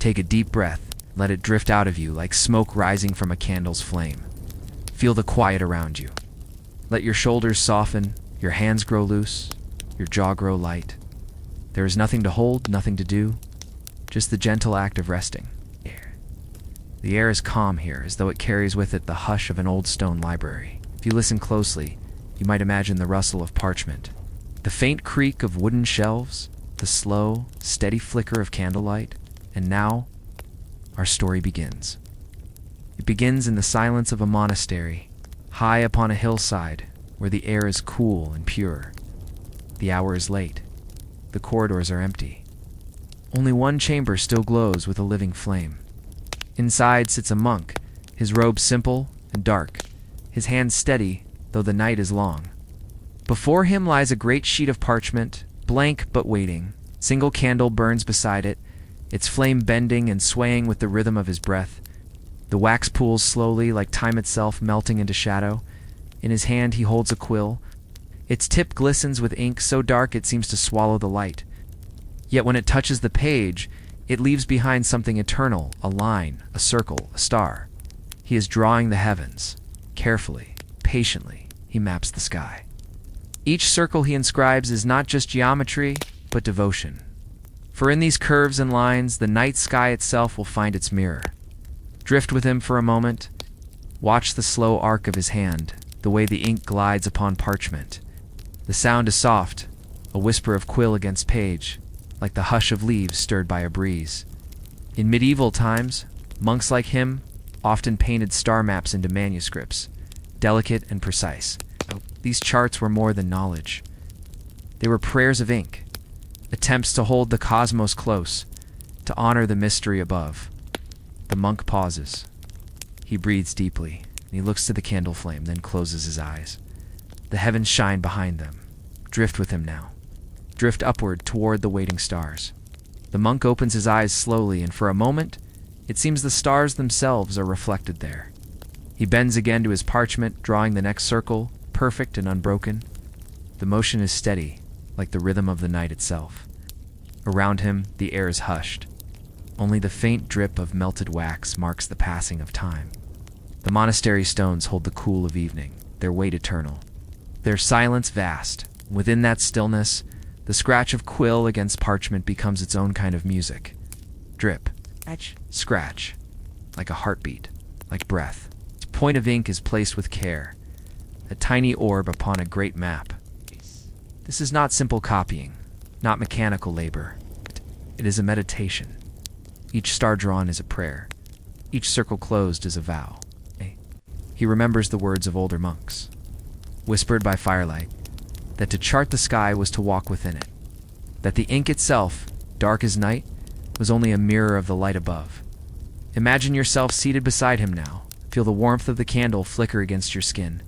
Take a deep breath, let it drift out of you like smoke rising from a candle's flame. Feel the quiet around you. Let your shoulders soften, your hands grow loose, your jaw grow light. There is nothing to hold, nothing to do, just the gentle act of resting. The air is calm here, as though it carries with it the hush of an old stone library. If you listen closely, you might imagine the rustle of parchment, the faint creak of wooden shelves, the slow, steady flicker of candlelight. And now, our story begins. It begins in the silence of a monastery, high upon a hillside, where the air is cool and pure. The hour is late. The corridors are empty. Only one chamber still glows with a living flame. Inside sits a monk, his robe simple and dark, his hands steady, though the night is long. Before him lies a great sheet of parchment, blank but waiting. Single candle burns beside it, its flame bending and swaying with the rhythm of his breath. The wax pools slowly, like time itself melting into shadow. In his hand he holds a quill. Its tip glistens with ink so dark it seems to swallow the light. Yet when it touches the page, it leaves behind something eternal, a line, a circle, a star. He is drawing the heavens. Carefully, patiently, he maps the sky. Each circle he inscribes is not just geometry, but devotion. For in these curves and lines, the night sky itself will find its mirror. Drift with him for a moment. Watch the slow arc of his hand, the way the ink glides upon parchment. The sound is soft, a whisper of quill against page, like the hush of leaves stirred by a breeze. In medieval times, monks like him often painted star maps into manuscripts, delicate and precise. These charts were more than knowledge. They were prayers of ink, attempts to hold the cosmos close, to honor the mystery above. The monk pauses. He breathes deeply, and he looks to the candle flame, then closes his eyes. The heavens shine behind them. Drift with him now. Drift upward toward the waiting stars. The monk opens his eyes slowly, and for a moment, it seems the stars themselves are reflected there. He bends again to his parchment, drawing the next circle, perfect and unbroken. The motion is steady, like the rhythm of the night itself. Around him, the air is hushed. Only the faint drip of melted wax marks the passing of time. The monastery stones hold the cool of evening, their weight eternal. Their silence vast. Within that stillness, the scratch of quill against parchment becomes its own kind of music. Drip, scratch, like a heartbeat, like breath. Its point of ink is placed with care, a tiny orb upon a great map. This is not simple copying, not mechanical labor. It is a meditation. Each star drawn is a prayer. Each circle closed is a vow. He remembers the words of older monks, whispered by firelight, that to chart the sky was to walk within it, that the ink itself, dark as night, was only a mirror of the light above. Imagine yourself seated beside him now. Feel the warmth of the candle flicker against your skin.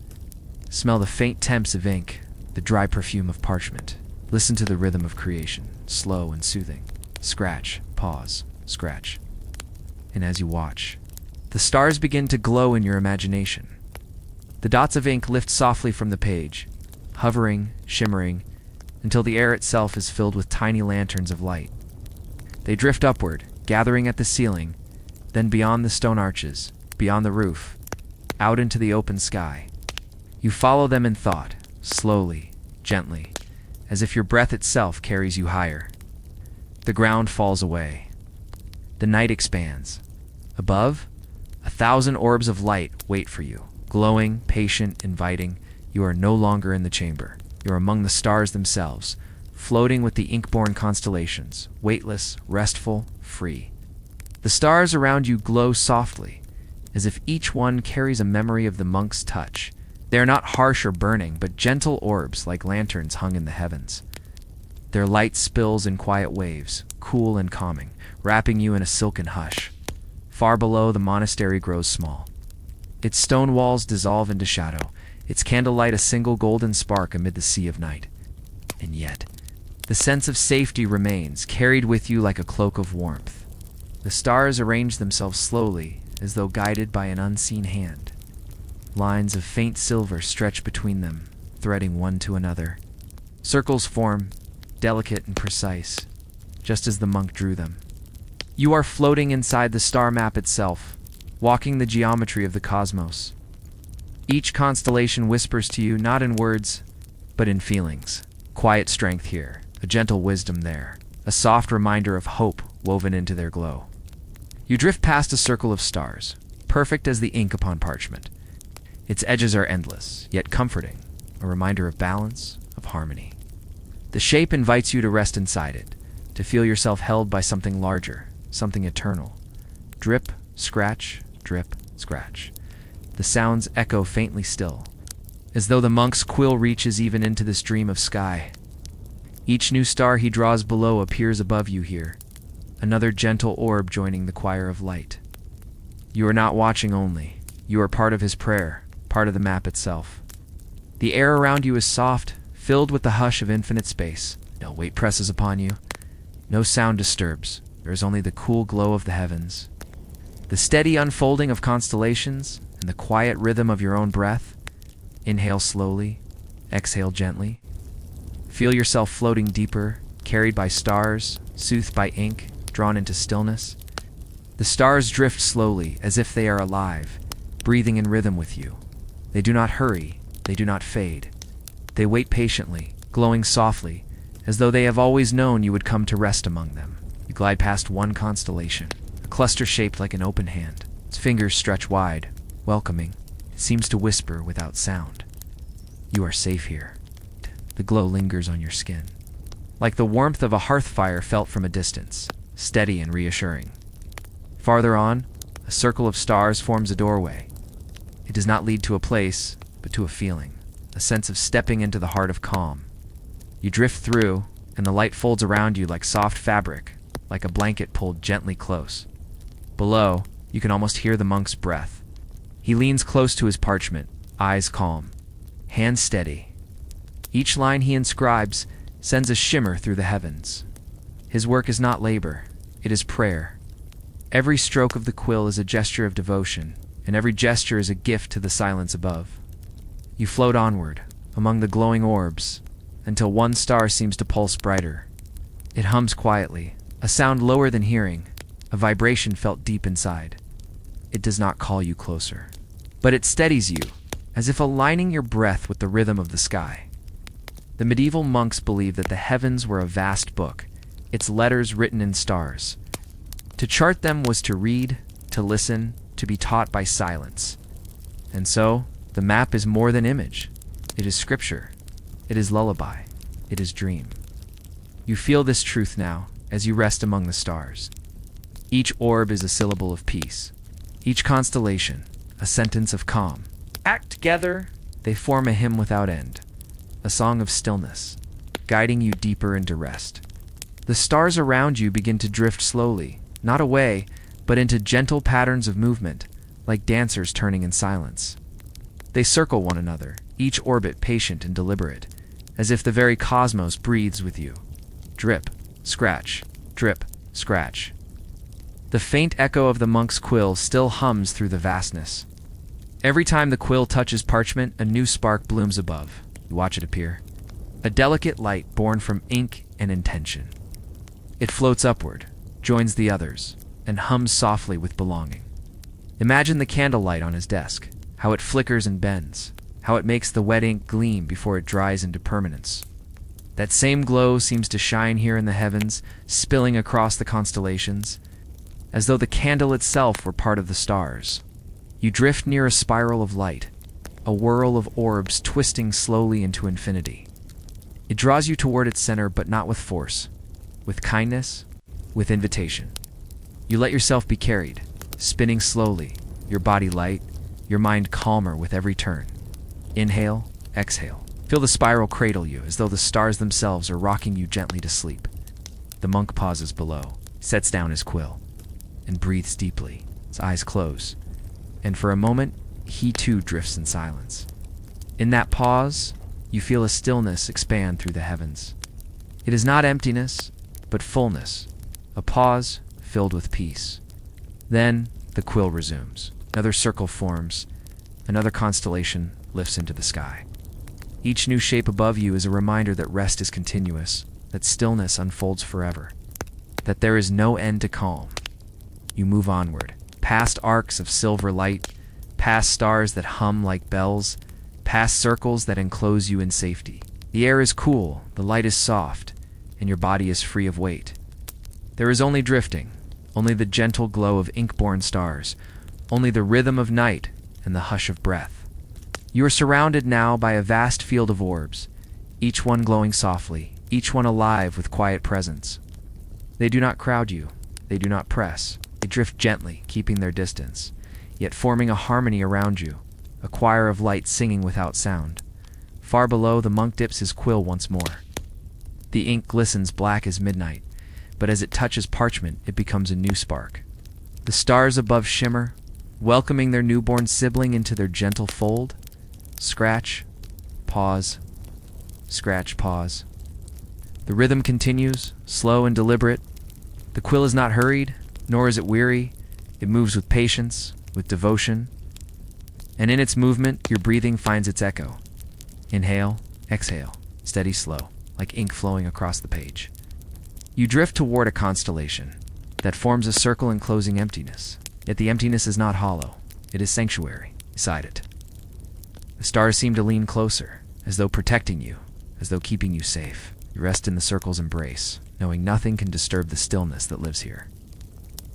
Smell the faint temps of ink, the dry perfume of parchment. Listen to the rhythm of creation, slow and soothing. Scratch, pause, scratch. And as you watch, the stars begin to glow in your imagination. The dots of ink lift softly from the page, hovering, shimmering, until the air itself is filled with tiny lanterns of light. They drift upward, gathering at the ceiling, then beyond the stone arches, beyond the roof, out into the open sky. You follow them in thought, slowly, gently, as if your breath itself carries you higher. The ground falls away. The night expands. Above, 1,000 orbs of light wait for you, glowing, patient, inviting. You are no longer in the chamber. You are among the stars themselves, floating with the ink-born constellations, weightless, restful, free. The stars around you glow softly, as if each one carries a memory of the monk's touch. They are not harsh or burning, but gentle orbs like lanterns hung in the heavens. Their light spills in quiet waves, cool and calming, wrapping you in a silken hush. Far below, the monastery grows small. Its stone walls dissolve into shadow, its candlelight a single golden spark amid the sea of night. And yet, the sense of safety remains, carried with you like a cloak of warmth. The stars arrange themselves slowly, as though guided by an unseen hand. Lines of faint silver stretch between them, threading one to another. Circles form, delicate and precise, just as the monk drew them. You are floating inside the star map itself, walking the geometry of the cosmos. Each constellation whispers to you not in words, but in feelings. Quiet strength here, a gentle wisdom there, a soft reminder of hope woven into their glow. You drift past a circle of stars, perfect as the ink upon parchment. Its edges are endless, yet comforting, a reminder of balance, of harmony. The shape invites you to rest inside it, to feel yourself held by something larger, something eternal. Drip, scratch, drip, scratch. The sounds echo faintly still, as though the monk's quill reaches even into this dream of sky. Each new star he draws below appears above you here, another gentle orb joining the choir of light. You are not watching only, you are part of his prayer, part of the map itself. The air around you is soft, filled with the hush of infinite space. No weight presses upon you, no sound disturbs. There is only the cool glow of the heavens, the steady unfolding of constellations, and the quiet rhythm of your own breath. Inhale slowly, exhale gently. Feel yourself floating deeper, carried by stars, soothed by ink, drawn into stillness. The stars drift slowly, as if they are alive, breathing in rhythm with you. They do not hurry, they do not fade. They wait patiently, glowing softly, as though they have always known you would come to rest among them. You glide past one constellation, a cluster shaped like an open hand. Its fingers stretch wide, welcoming. It seems to whisper without sound. You are safe here. The glow lingers on your skin, like the warmth of a hearth fire felt from a distance, steady and reassuring. Farther on, a circle of stars forms a doorway. It does not lead to a place, but to a feeling, a sense of stepping into the heart of calm. You drift through, and the light folds around you like soft fabric, like a blanket pulled gently close. Below, you can almost hear the monk's breath. He leans close to his parchment, eyes calm, hands steady. Each line he inscribes sends a shimmer through the heavens. His work is not labor, it is prayer. Every stroke of the quill is a gesture of devotion, and every gesture is a gift to the silence above. You float onward, among the glowing orbs, until one star seems to pulse brighter. It hums quietly, a sound lower than hearing, a vibration felt deep inside. It does not call you closer, but it steadies you, as if aligning your breath with the rhythm of the sky. The medieval monks believed that the heavens were a vast book, its letters written in stars. To chart them was to read, to listen, to be taught by silence. And so, the map is more than image. It is scripture. It is lullaby. It is dream. You feel this truth now, as you rest among the stars. Each orb is a syllable of peace. Each constellation, a sentence of calm. Act together, they form a hymn without end, a song of stillness, guiding you deeper into rest. The stars around you begin to drift slowly, not away, but into gentle patterns of movement, like dancers turning in silence. They circle one another, each orbit patient and deliberate, as if the very cosmos breathes with you. Drip, scratch, drip, scratch. The faint echo of the monk's quill still hums through the vastness. Every time the quill touches parchment, a new spark blooms above. You watch it appear. A delicate light born from ink and intention. It floats upward, joins the others, and hums softly with belonging. Imagine the candlelight on his desk, how it flickers and bends, how it makes the wet ink gleam before it dries into permanence. That same glow seems to shine here in the heavens, spilling across the constellations, as though the candle itself were part of the stars. You drift near a spiral of light, a whirl of orbs twisting slowly into infinity. It draws you toward its center, but not with force, with kindness, with invitation. You let yourself be carried, spinning slowly, your body light, your mind calmer with every turn. Inhale, exhale. Feel the spiral cradle you, as though the stars themselves are rocking you gently to sleep. The monk pauses below, sets down his quill, and breathes deeply, his eyes close. And for a moment, he too drifts in silence. In that pause, you feel a stillness expand through the heavens. It is not emptiness, but fullness, a pause filled with peace. Then, the quill resumes. Another circle forms. Another constellation lifts into the sky. Each new shape above you is a reminder that rest is continuous, that stillness unfolds forever, that there is no end to calm, You move onward, past arcs of silver light, past stars that hum like bells, past circles that enclose you in safety. The air is cool, the light is soft, and your body is free of weight. There is only drifting, only the gentle glow of ink-born stars, only the rhythm of night and the hush of breath. You are surrounded now by a vast field of orbs, each one glowing softly, each one alive with quiet presence. They do not crowd you, they do not press, they drift gently, keeping their distance, yet forming a harmony around you, a choir of light singing without sound. Far below, the monk dips his quill once more. The ink glistens black as midnight, but as it touches parchment, it becomes a new spark. The stars above shimmer, welcoming their newborn sibling into their gentle fold. Scratch, pause, scratch, pause. The rhythm continues, slow and deliberate. The quill is not hurried, nor is it weary. It moves with patience, with devotion. And in its movement, your breathing finds its echo. Inhale, exhale, steady, slow, like ink flowing across the page. You drift toward a constellation that forms a circle enclosing emptiness. Yet the emptiness is not hollow. It is sanctuary beside it. The stars seem to lean closer, as though protecting you, as though keeping you safe. You rest in the circle's embrace, knowing nothing can disturb the stillness that lives here.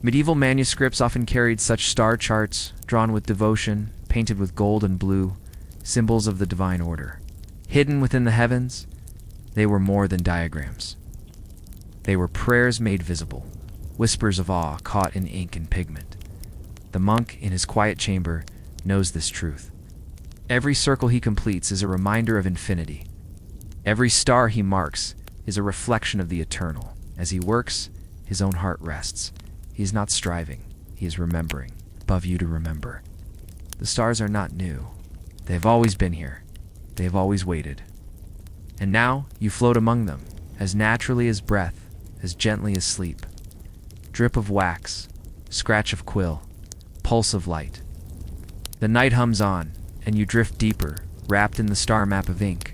Medieval manuscripts often carried such star charts, drawn with devotion, painted with gold and blue, symbols of the divine order. Hidden within the heavens, they were more than diagrams. They were prayers made visible, whispers of awe caught in ink and pigment. The monk, in his quiet chamber, knows this truth. Every circle he completes is a reminder of infinity. Every star he marks is a reflection of the eternal. As he works, his own heart rests. He is not striving, he is remembering, above you to remember. The stars are not new. They have always been here. They have always waited. And now you float among them, as naturally as breath, as gently as sleep. Drip of wax, scratch of quill, pulse of light. The night hums on, and you drift deeper, wrapped in the star map of ink.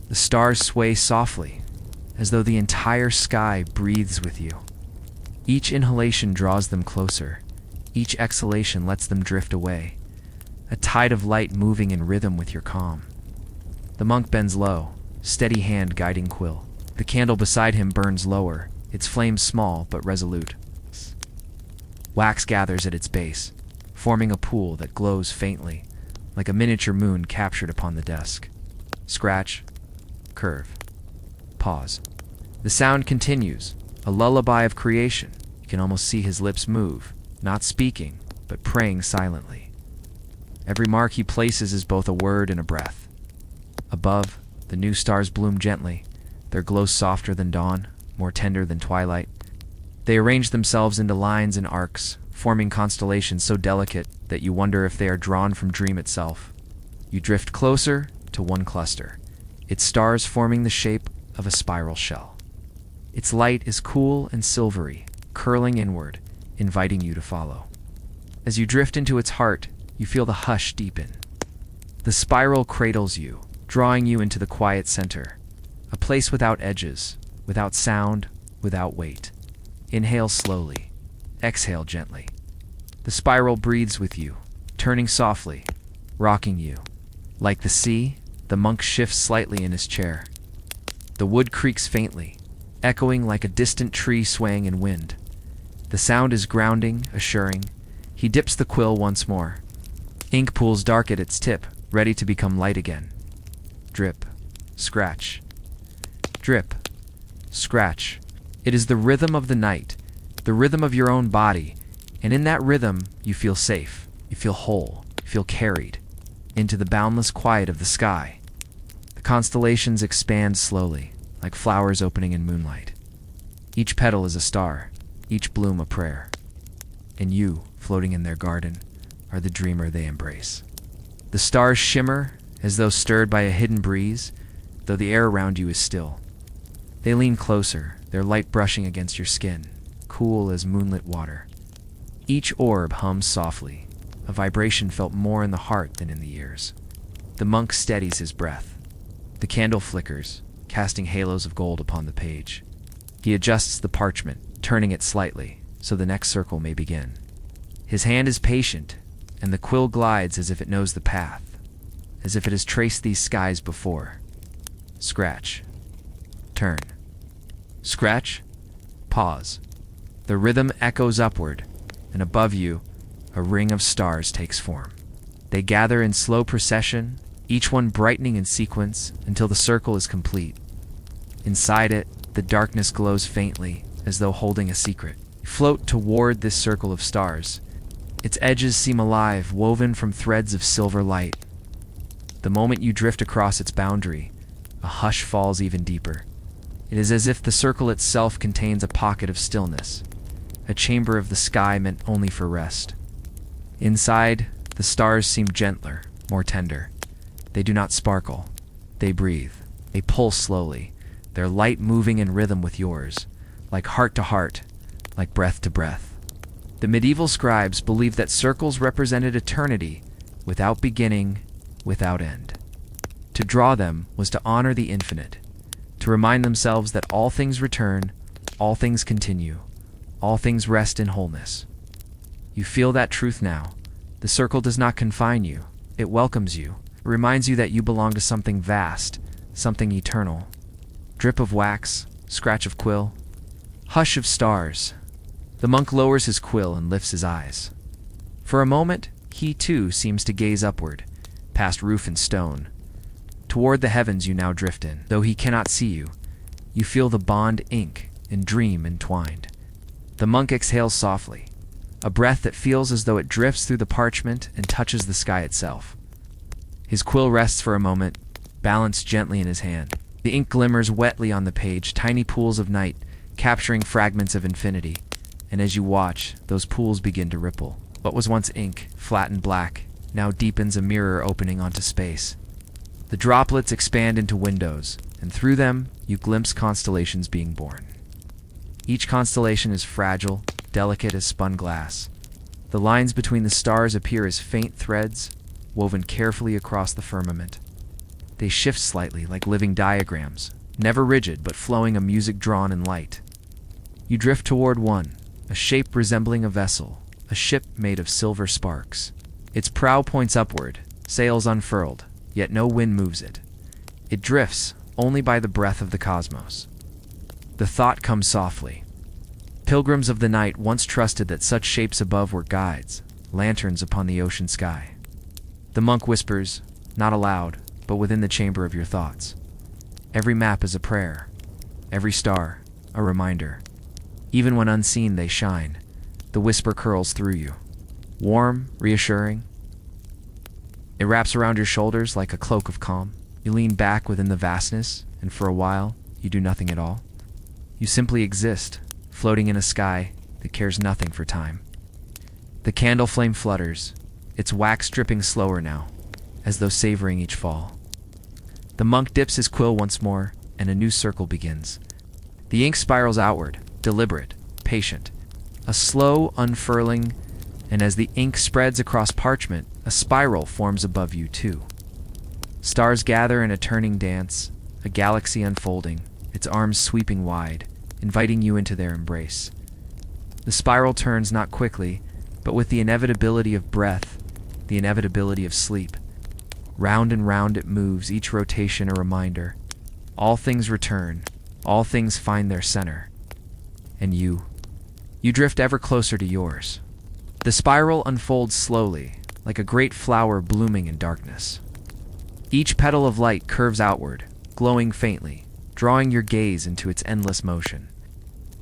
The stars sway softly, as though the entire sky breathes with you. Each inhalation draws them closer. Each exhalation lets them drift away. A tide of light moving in rhythm with your calm. The monk bends low, steady hand guiding quill. The candle beside him burns lower, its flame small but resolute. Wax gathers at its base, forming a pool that glows faintly, like a miniature moon captured upon the desk. Scratch, curve, pause. The sound continues, a lullaby of creation. You can almost see his lips move, not speaking, but praying silently. Every mark he places is both a word and a breath. Above, the new stars bloom gently, their glow softer than dawn, more tender than twilight. They arrange themselves into lines and arcs, forming constellations so delicate that you wonder if they are drawn from dream itself. You drift closer to one cluster, its stars forming the shape of a spiral shell. Its light is cool and silvery, curling inward, inviting you to follow. As you drift into its heart, you feel the hush deepen. The spiral cradles you, drawing you into the quiet center, a place without edges, without sound, without weight. Inhale slowly, exhale gently. The spiral breathes with you, turning softly, rocking you. Like the sea, the monk shifts slightly in his chair. The wood creaks faintly, echoing like a distant tree swaying in wind. The sound is grounding, assuring. He dips the quill once more. Ink pools dark at its tip, ready to become light again. Drip, scratch. Drip, scratch. It is the rhythm of the night, the rhythm of your own body, and in that rhythm you feel safe, you feel whole, you feel carried into the boundless quiet of the sky. The constellations expand slowly, like flowers opening in moonlight. Each petal is a star, each bloom a prayer. And you, floating in their garden, are the dreamer they embrace. The stars shimmer as though stirred by a hidden breeze, though the air around you is still. They lean closer, their light brushing against your skin, cool as moonlit water. Each orb hums softly, a vibration felt more in the heart than in the ears. The monk steadies his breath. The candle flickers, casting halos of gold upon the page. He adjusts the parchment, turning it slightly, so the next circle may begin. His hand is patient, and the quill glides as if it knows the path, as if it has traced these skies before. Scratch. Turn. Scratch. Pause. The rhythm echoes upward, and above you, a ring of stars takes form. They gather in slow procession, each one brightening in sequence until the circle is complete. Inside it, the darkness glows faintly, as though holding a secret. You float toward this circle of stars. Its edges seem alive, woven from threads of silver light. The moment you drift across its boundary, a hush falls even deeper. It is as if the circle itself contains a pocket of stillness, a chamber of the sky meant only for rest. Inside, the stars seem gentler, more tender. They do not sparkle. They breathe. They pulse slowly, their light moving in rhythm with yours, like heart to heart, like breath to breath. The medieval scribes believed that circles represented eternity, without beginning, without end. To draw them was to honor the infinite, to remind themselves that all things return, all things continue, all things rest in wholeness. You feel that truth now. The circle does not confine you. It welcomes you. It reminds you that you belong to something vast, something eternal. Drip of wax, scratch of quill, hush of stars. The monk lowers his quill and lifts his eyes. For a moment, he too seems to gaze upward, past roof and stone. Toward the heavens you now drift in. Though he cannot see you, you feel the bond ink and dream entwined. The monk exhales softly, a breath that feels as though it drifts through the parchment and touches the sky itself. His quill rests for a moment, balanced gently in his hand. The ink glimmers wetly on the page, tiny pools of night, capturing fragments of infinity. And as you watch, those pools begin to ripple. What was once ink, flat and black, now deepens, a mirror opening onto space. The droplets expand into windows, and through them, you glimpse constellations being born. Each constellation is fragile, delicate as spun glass. The lines between the stars appear as faint threads, woven carefully across the firmament. They shift slightly like living diagrams, never rigid but flowing, a music drawn in light. You drift toward one, a shape resembling a vessel, a ship made of silver sparks. Its prow points upward, sails unfurled, yet no wind moves it. It drifts only by the breath of the cosmos. The thought comes softly. Pilgrims of the night once trusted that such shapes above were guides, lanterns upon the ocean sky. The monk whispers, not aloud, but within the chamber of your thoughts. Every map is a prayer, every star a reminder. Even when unseen they shine. The whisper curls through you, warm, reassuring. It wraps around your shoulders like a cloak of calm. You lean back within the vastness, and for a while, you do nothing at all. You simply exist, floating in a sky that cares nothing for time. The candle flame flutters, its wax dripping slower now, as though savoring each fall. The monk dips his quill once more, and a new circle begins. The ink spirals outward, deliberate, patient. A slow unfurling, and as the ink spreads across parchment, a spiral forms above you too. Stars gather in a turning dance, a galaxy unfolding, its arms sweeping wide, inviting you into their embrace. The spiral turns not quickly, but with the inevitability of breath, the inevitability of sleep. Round and round it moves, each rotation a reminder. All things return, all things find their center. And you drift ever closer to yours. The spiral unfolds slowly, like a great flower blooming in darkness. Each petal of light curves outward, glowing faintly, drawing your gaze into its endless motion.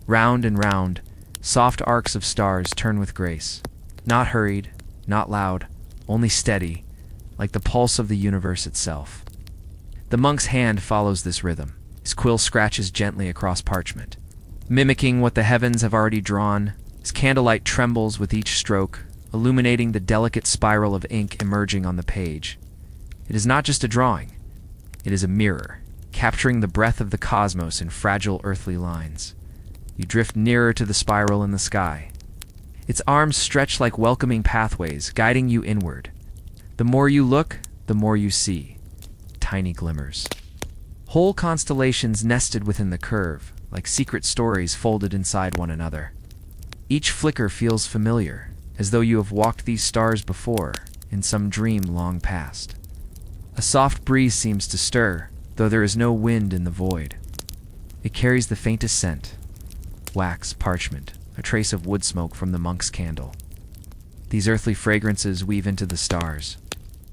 Round and round, soft arcs of stars turn with grace, not hurried, not loud, only steady, like the pulse of the universe itself. The monk's hand follows this rhythm. His quill scratches gently across parchment, mimicking what the heavens have already drawn. His candlelight trembles with each stroke, illuminating the delicate spiral of ink emerging on the page. It is not just a drawing. It is a mirror, capturing the breath of the cosmos in fragile earthly lines. You drift nearer to the spiral in the sky. Its arms stretch like welcoming pathways, guiding you inward. The more you look, the more you see. Tiny glimmers. Whole constellations nested within the curve, like secret stories folded inside one another. Each flicker feels familiar, as though you have walked these stars before, in some dream long past. A soft breeze seems to stir, though there is no wind in the void. It carries the faintest scent: wax, parchment, a trace of wood smoke from the monk's candle. These earthly fragrances weave into the stars,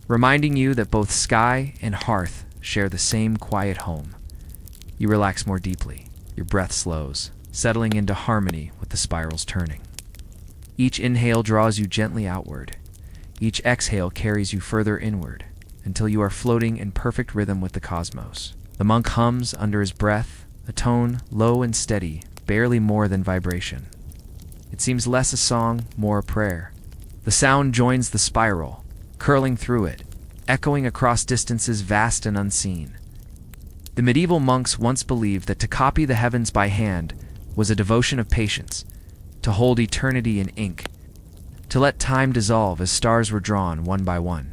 reminding you that both sky and hearth share the same quiet home. You relax more deeply. Your breath slows, settling into harmony with the spirals turning. Each inhale draws you gently outward. Each exhale carries you further inward, until you are floating in perfect rhythm with the cosmos. The monk hums under his breath, a tone low and steady, barely more than vibration. It seems less a song, more a prayer. The sound joins the spiral, curling through it, echoing across distances vast and unseen. The medieval monks once believed that to copy the heavens by hand was a devotion of patience, to hold eternity in ink, to let time dissolve as stars were drawn one by one.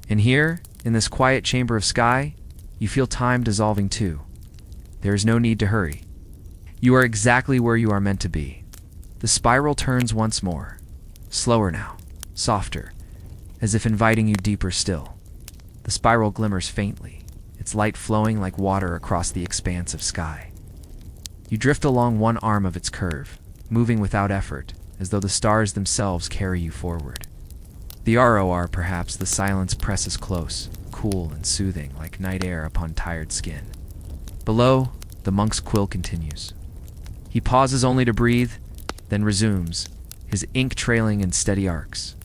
And here, in this quiet chamber of sky, you feel time dissolving too. There is no need to hurry. You are exactly where you are meant to be. The spiral turns once more, slower now, softer, as if inviting you deeper still. The spiral glimmers faintly, its light flowing like water across the expanse of sky. You drift along one arm of its curve, moving without effort, as though the stars themselves carry you forward. The ROR, perhaps, the silence presses close, cool and soothing like night air upon tired skin. Below, the monk's quill continues. He pauses only to breathe, then resumes, his ink trailing in steady arcs.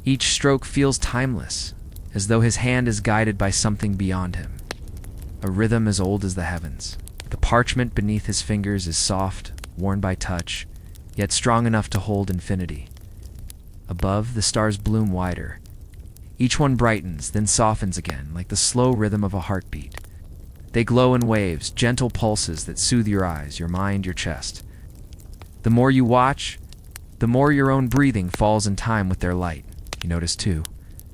Each stroke feels timeless, as though his hand is guided by something beyond him. A rhythm as old as the heavens. The parchment beneath his fingers is soft, worn by touch, yet strong enough to hold infinity. Above, the stars bloom wider. Each one brightens, then softens again, like the slow rhythm of a heartbeat. They glow in waves, gentle pulses that soothe your eyes, your mind, your chest. The more you watch, the more your own breathing falls in time with their light. You notice, too,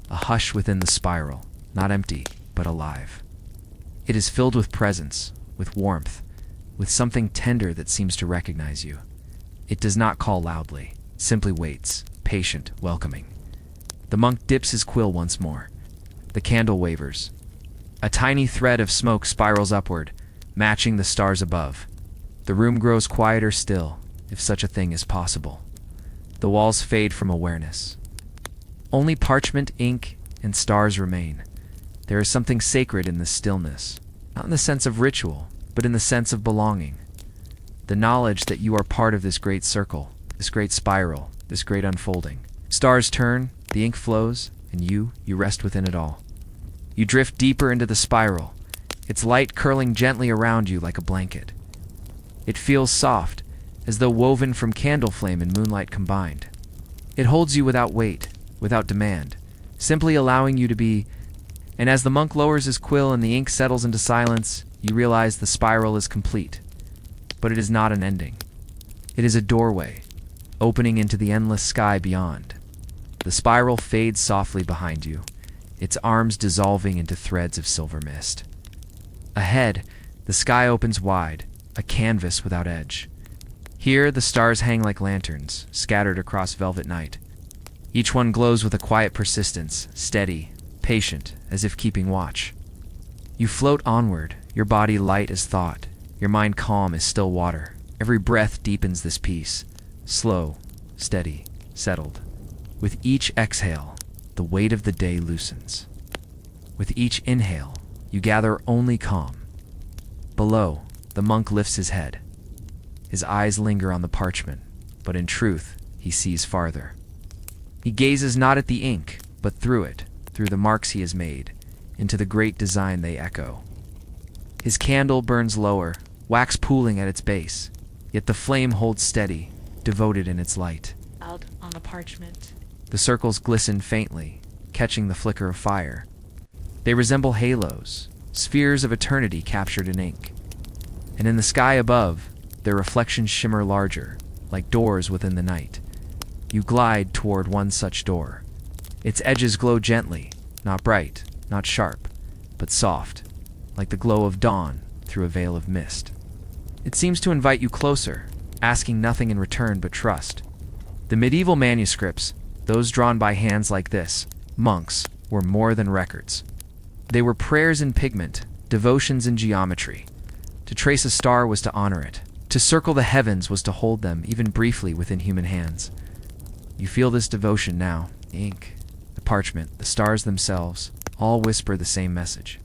a hush within the spiral, not empty, but alive. It is filled with presence, with warmth, with something tender that seems to recognize you. It does not call loudly, simply waits, patient, welcoming. The monk dips his quill once more. The candle wavers. A tiny thread of smoke spirals upward, matching the stars above. The room grows quieter still, if such a thing is possible. The walls fade from awareness. Only parchment, ink, and stars remain. There is something sacred in this stillness, not in the sense of ritual, but in the sense of belonging. The knowledge that you are part of this great circle, this great spiral, this great unfolding. Stars turn, the ink flows, and you rest within it all. You drift deeper into the spiral, its light curling gently around you like a blanket. It feels soft, as though woven from candle flame and moonlight combined. It holds you without weight, without demand, simply allowing you to be. And as the monk lowers his quill and the ink settles into silence, you realize the spiral is complete. But it is not an ending. It is a doorway, opening into the endless sky beyond. The spiral fades softly behind you, its arms dissolving into threads of silver mist. Ahead, the sky opens wide, a canvas without edge. Here, the stars hang like lanterns, scattered across velvet night. Each one glows with a quiet persistence, steady, patient, as if keeping watch. You float onward, your body light as thought, your mind calm as still water. Every breath deepens this peace, slow, steady, settled. With each exhale, the weight of the day loosens. With each inhale, you gather only calm. Below, the monk lifts his head. His eyes linger on the parchment, but in truth, he sees farther. He gazes not at the ink, but through it, through the marks he has made, into the great design they echo. His candle burns lower, wax pooling at its base, yet the flame holds steady, devoted in its light. Out on the parchment. The circles glisten faintly, catching the flicker of fire. They resemble halos, spheres of eternity captured in ink. And in the sky above, their reflections shimmer larger, like doors within the night. You glide toward one such door. Its edges glow gently, not bright, not sharp, but soft, like the glow of dawn through a veil of mist. It seems to invite you closer, asking nothing in return but trust. The medieval manuscripts, those drawn by hands like this, monks, were more than records. They were prayers in pigment, devotions in geometry. To trace a star was to honor it. To circle the heavens was to hold them, even briefly, within human hands. You feel this devotion now. The ink, the parchment, the stars themselves, all whisper the same message.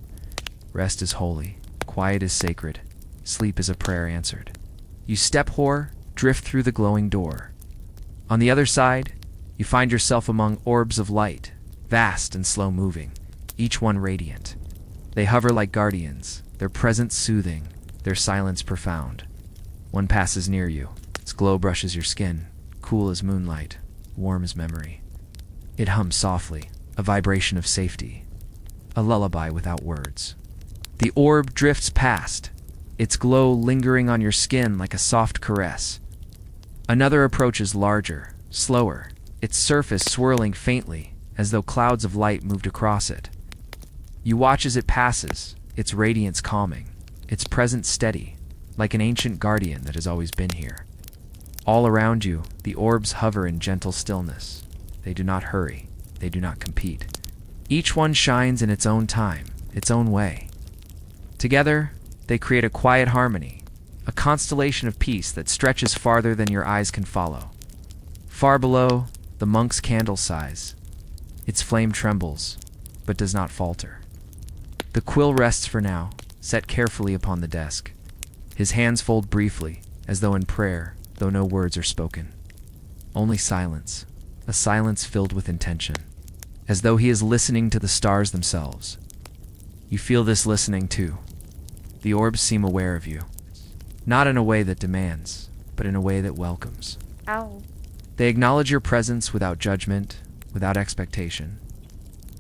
Rest is holy, quiet is sacred, sleep is a prayer answered. You step drift through the glowing door. On the other side, you find yourself among orbs of light, vast and slow-moving, each one radiant. They hover like guardians, their presence soothing, their silence profound. One passes near you. Its glow brushes your skin, cool as moonlight, warm as memory. It hums softly, a vibration of safety, a lullaby without words. The orb drifts past, its glow lingering on your skin like a soft caress. Another approaches larger, slower, its surface swirling faintly, as though clouds of light moved across it. You watch as it passes, its radiance calming, its presence steady, like an ancient guardian that has always been here. All around you, the orbs hover in gentle stillness. They do not hurry, they do not compete. Each one shines in its own time, its own way. Together, they create a quiet harmony, a constellation of peace that stretches farther than your eyes can follow. Far below, the monk's candle sighs. Its flame trembles, but does not falter. The quill rests for now, set carefully upon the desk. His hands fold briefly, as though in prayer, though no words are spoken. Only silence, a silence filled with intention, as though he is listening to the stars themselves. You feel this listening too. The orbs seem aware of you, not in a way that demands, but in a way that welcomes. Ow. They acknowledge your presence without judgment, without expectation.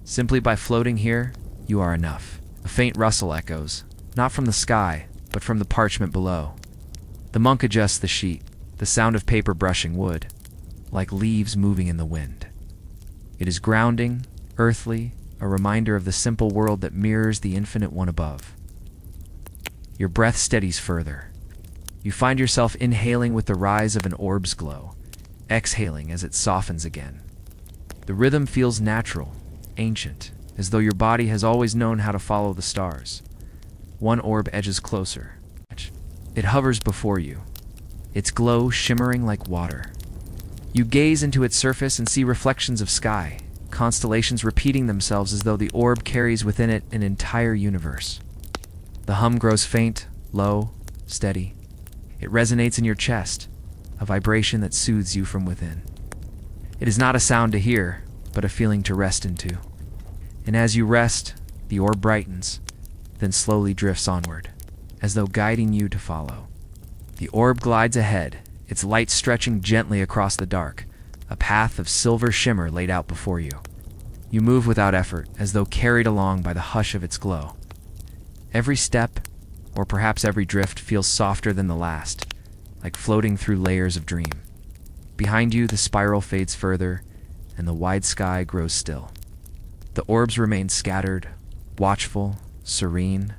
Simply by floating here, you are enough. A faint rustle echoes, not from the sky, but from the parchment below. The monk adjusts the sheet, the sound of paper brushing wood, like leaves moving in the wind. It is grounding, earthly, a reminder of the simple world that mirrors the infinite one above. Your breath steadies further. You find yourself inhaling with the rise of an orb's glow, exhaling as it softens again. The rhythm feels natural, ancient, as though your body has always known how to follow the stars. One orb edges closer. It hovers before you, its glow shimmering like water. You gaze into its surface and see reflections of sky, constellations repeating themselves as though the orb carries within it an entire universe. The hum grows faint, low, steady. It resonates in your chest, a vibration that soothes you from within. It is not a sound to hear, but a feeling to rest into. And as you rest, the orb brightens, then slowly drifts onward, as though guiding you to follow. The orb glides ahead, its light stretching gently across the dark, a path of silver shimmer laid out before you. You move without effort, as though carried along by the hush of its glow. Every step, or perhaps every drift, feels softer than the last, like floating through layers of dream. Behind you, the spiral fades further, and the wide sky grows still. The orbs remain scattered, watchful, serene.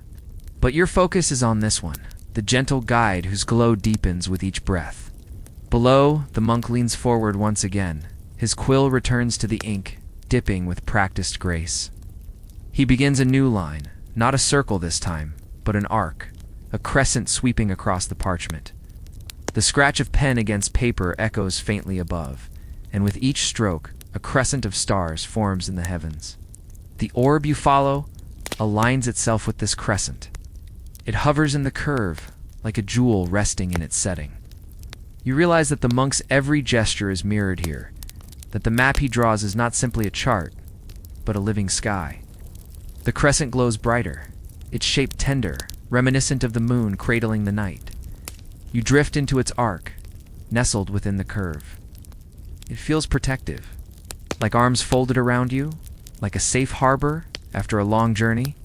But your focus is on this one, the gentle guide whose glow deepens with each breath. Below, the monk leans forward once again. His quill returns to the ink, dipping with practiced grace. He begins a new line, not a circle this time, but an arc, a crescent sweeping across the parchment. The scratch of pen against paper echoes faintly above, and with each stroke, a crescent of stars forms in the heavens. The orb you follow aligns itself with this crescent. It hovers in the curve, like a jewel resting in its setting. You realize that the monk's every gesture is mirrored here, that the map he draws is not simply a chart, but a living sky. The crescent glows brighter, its shape tender, reminiscent of the moon cradling the night. You drift into its arc, nestled within the curve. It feels protective, like arms folded around you, like a safe harbor after a long journey.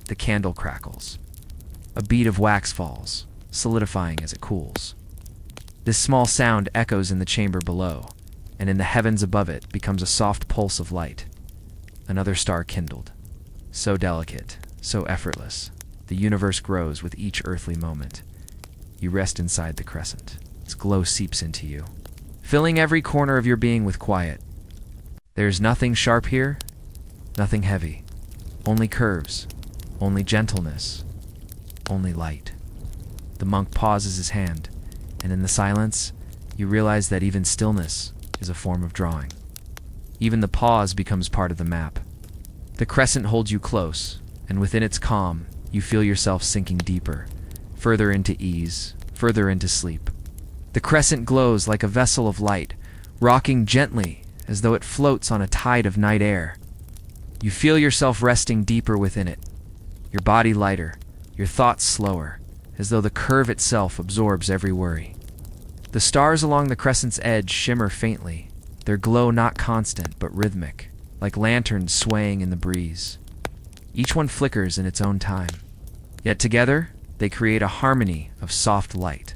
The candle crackles. A bead of wax falls, solidifying as it cools. This small sound echoes in the chamber below, and in the heavens above it becomes a soft pulse of light. Another star kindled. So delicate, so effortless, the universe grows with each earthly moment. You rest inside the crescent. Its glow seeps into you, filling every corner of your being with quiet. There's nothing sharp here, nothing heavy, only curves, only gentleness, only light. The monk pauses his hand, and in the silence, you realize that even stillness is a form of drawing. Even the pause becomes part of the map. The crescent holds you close, and within its calm, you feel yourself sinking deeper, further into ease, further into sleep. The crescent glows like a vessel of light, rocking gently as though it floats on a tide of night air. You feel yourself resting deeper within it, your body lighter, your thoughts slower, as though the curve itself absorbs every worry. The stars along the crescent's edge shimmer faintly, their glow not constant but rhythmic, like lanterns swaying in the breeze. Each one flickers in its own time, yet together they create a harmony of soft light,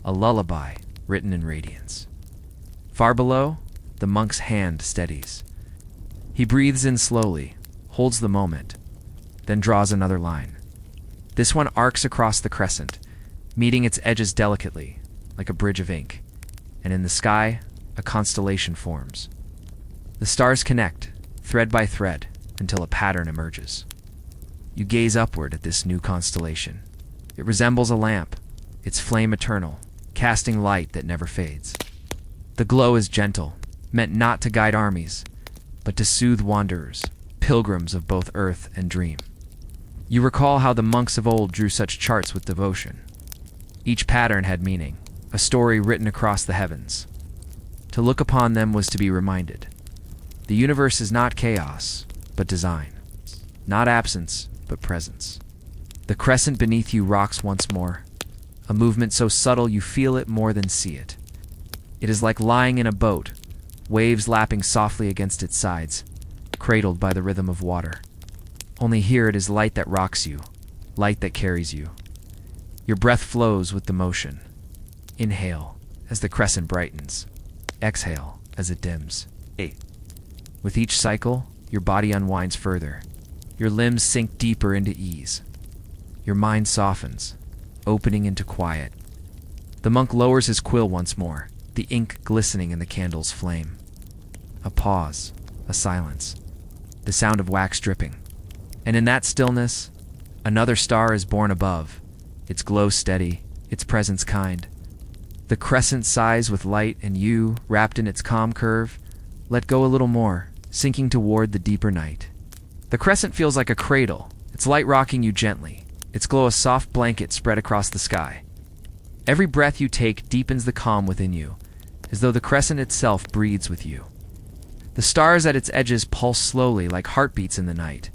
a lullaby written in radiance. Far below, the monk's hand steadies. He breathes in slowly, holds the moment, then draws another line. This one arcs across the crescent, meeting its edges delicately, like a bridge of ink, and in the sky, a constellation forms. The stars connect, thread by thread, until a pattern emerges. You gaze upward at this new constellation. It resembles a lamp, its flame eternal, casting light that never fades. The glow is gentle, meant not to guide armies, but to soothe wanderers, pilgrims of both earth and dream. You recall how the monks of old drew such charts with devotion. Each pattern had meaning, a story written across the heavens. To look upon them was to be reminded. The universe is not chaos, but design. Not absence, but presence. The crescent beneath you rocks once more, a movement so subtle you feel it more than see it. It is like lying in a boat, waves lapping softly against its sides, cradled by the rhythm of water. Only here it is light that rocks you, light that carries you. Your breath flows with the motion. Inhale as the crescent brightens. Exhale as it dims. 8. With each cycle, your body unwinds further. Your limbs sink deeper into ease. Your mind softens, opening into quiet. The monk lowers his quill once more, the ink glistening in the candle's flame. A pause, a silence, the sound of wax dripping. And in that stillness, another star is born above, its glow steady, its presence kind. The crescent sighs with light, and you, wrapped in its calm curve, let go a little more, sinking toward the deeper night. The crescent feels like a cradle, its light rocking you gently, its glow a soft blanket spread across the sky. Every breath you take deepens the calm within you, as though the crescent itself breathes with you. The stars at its edges pulse slowly like heartbeats in the night.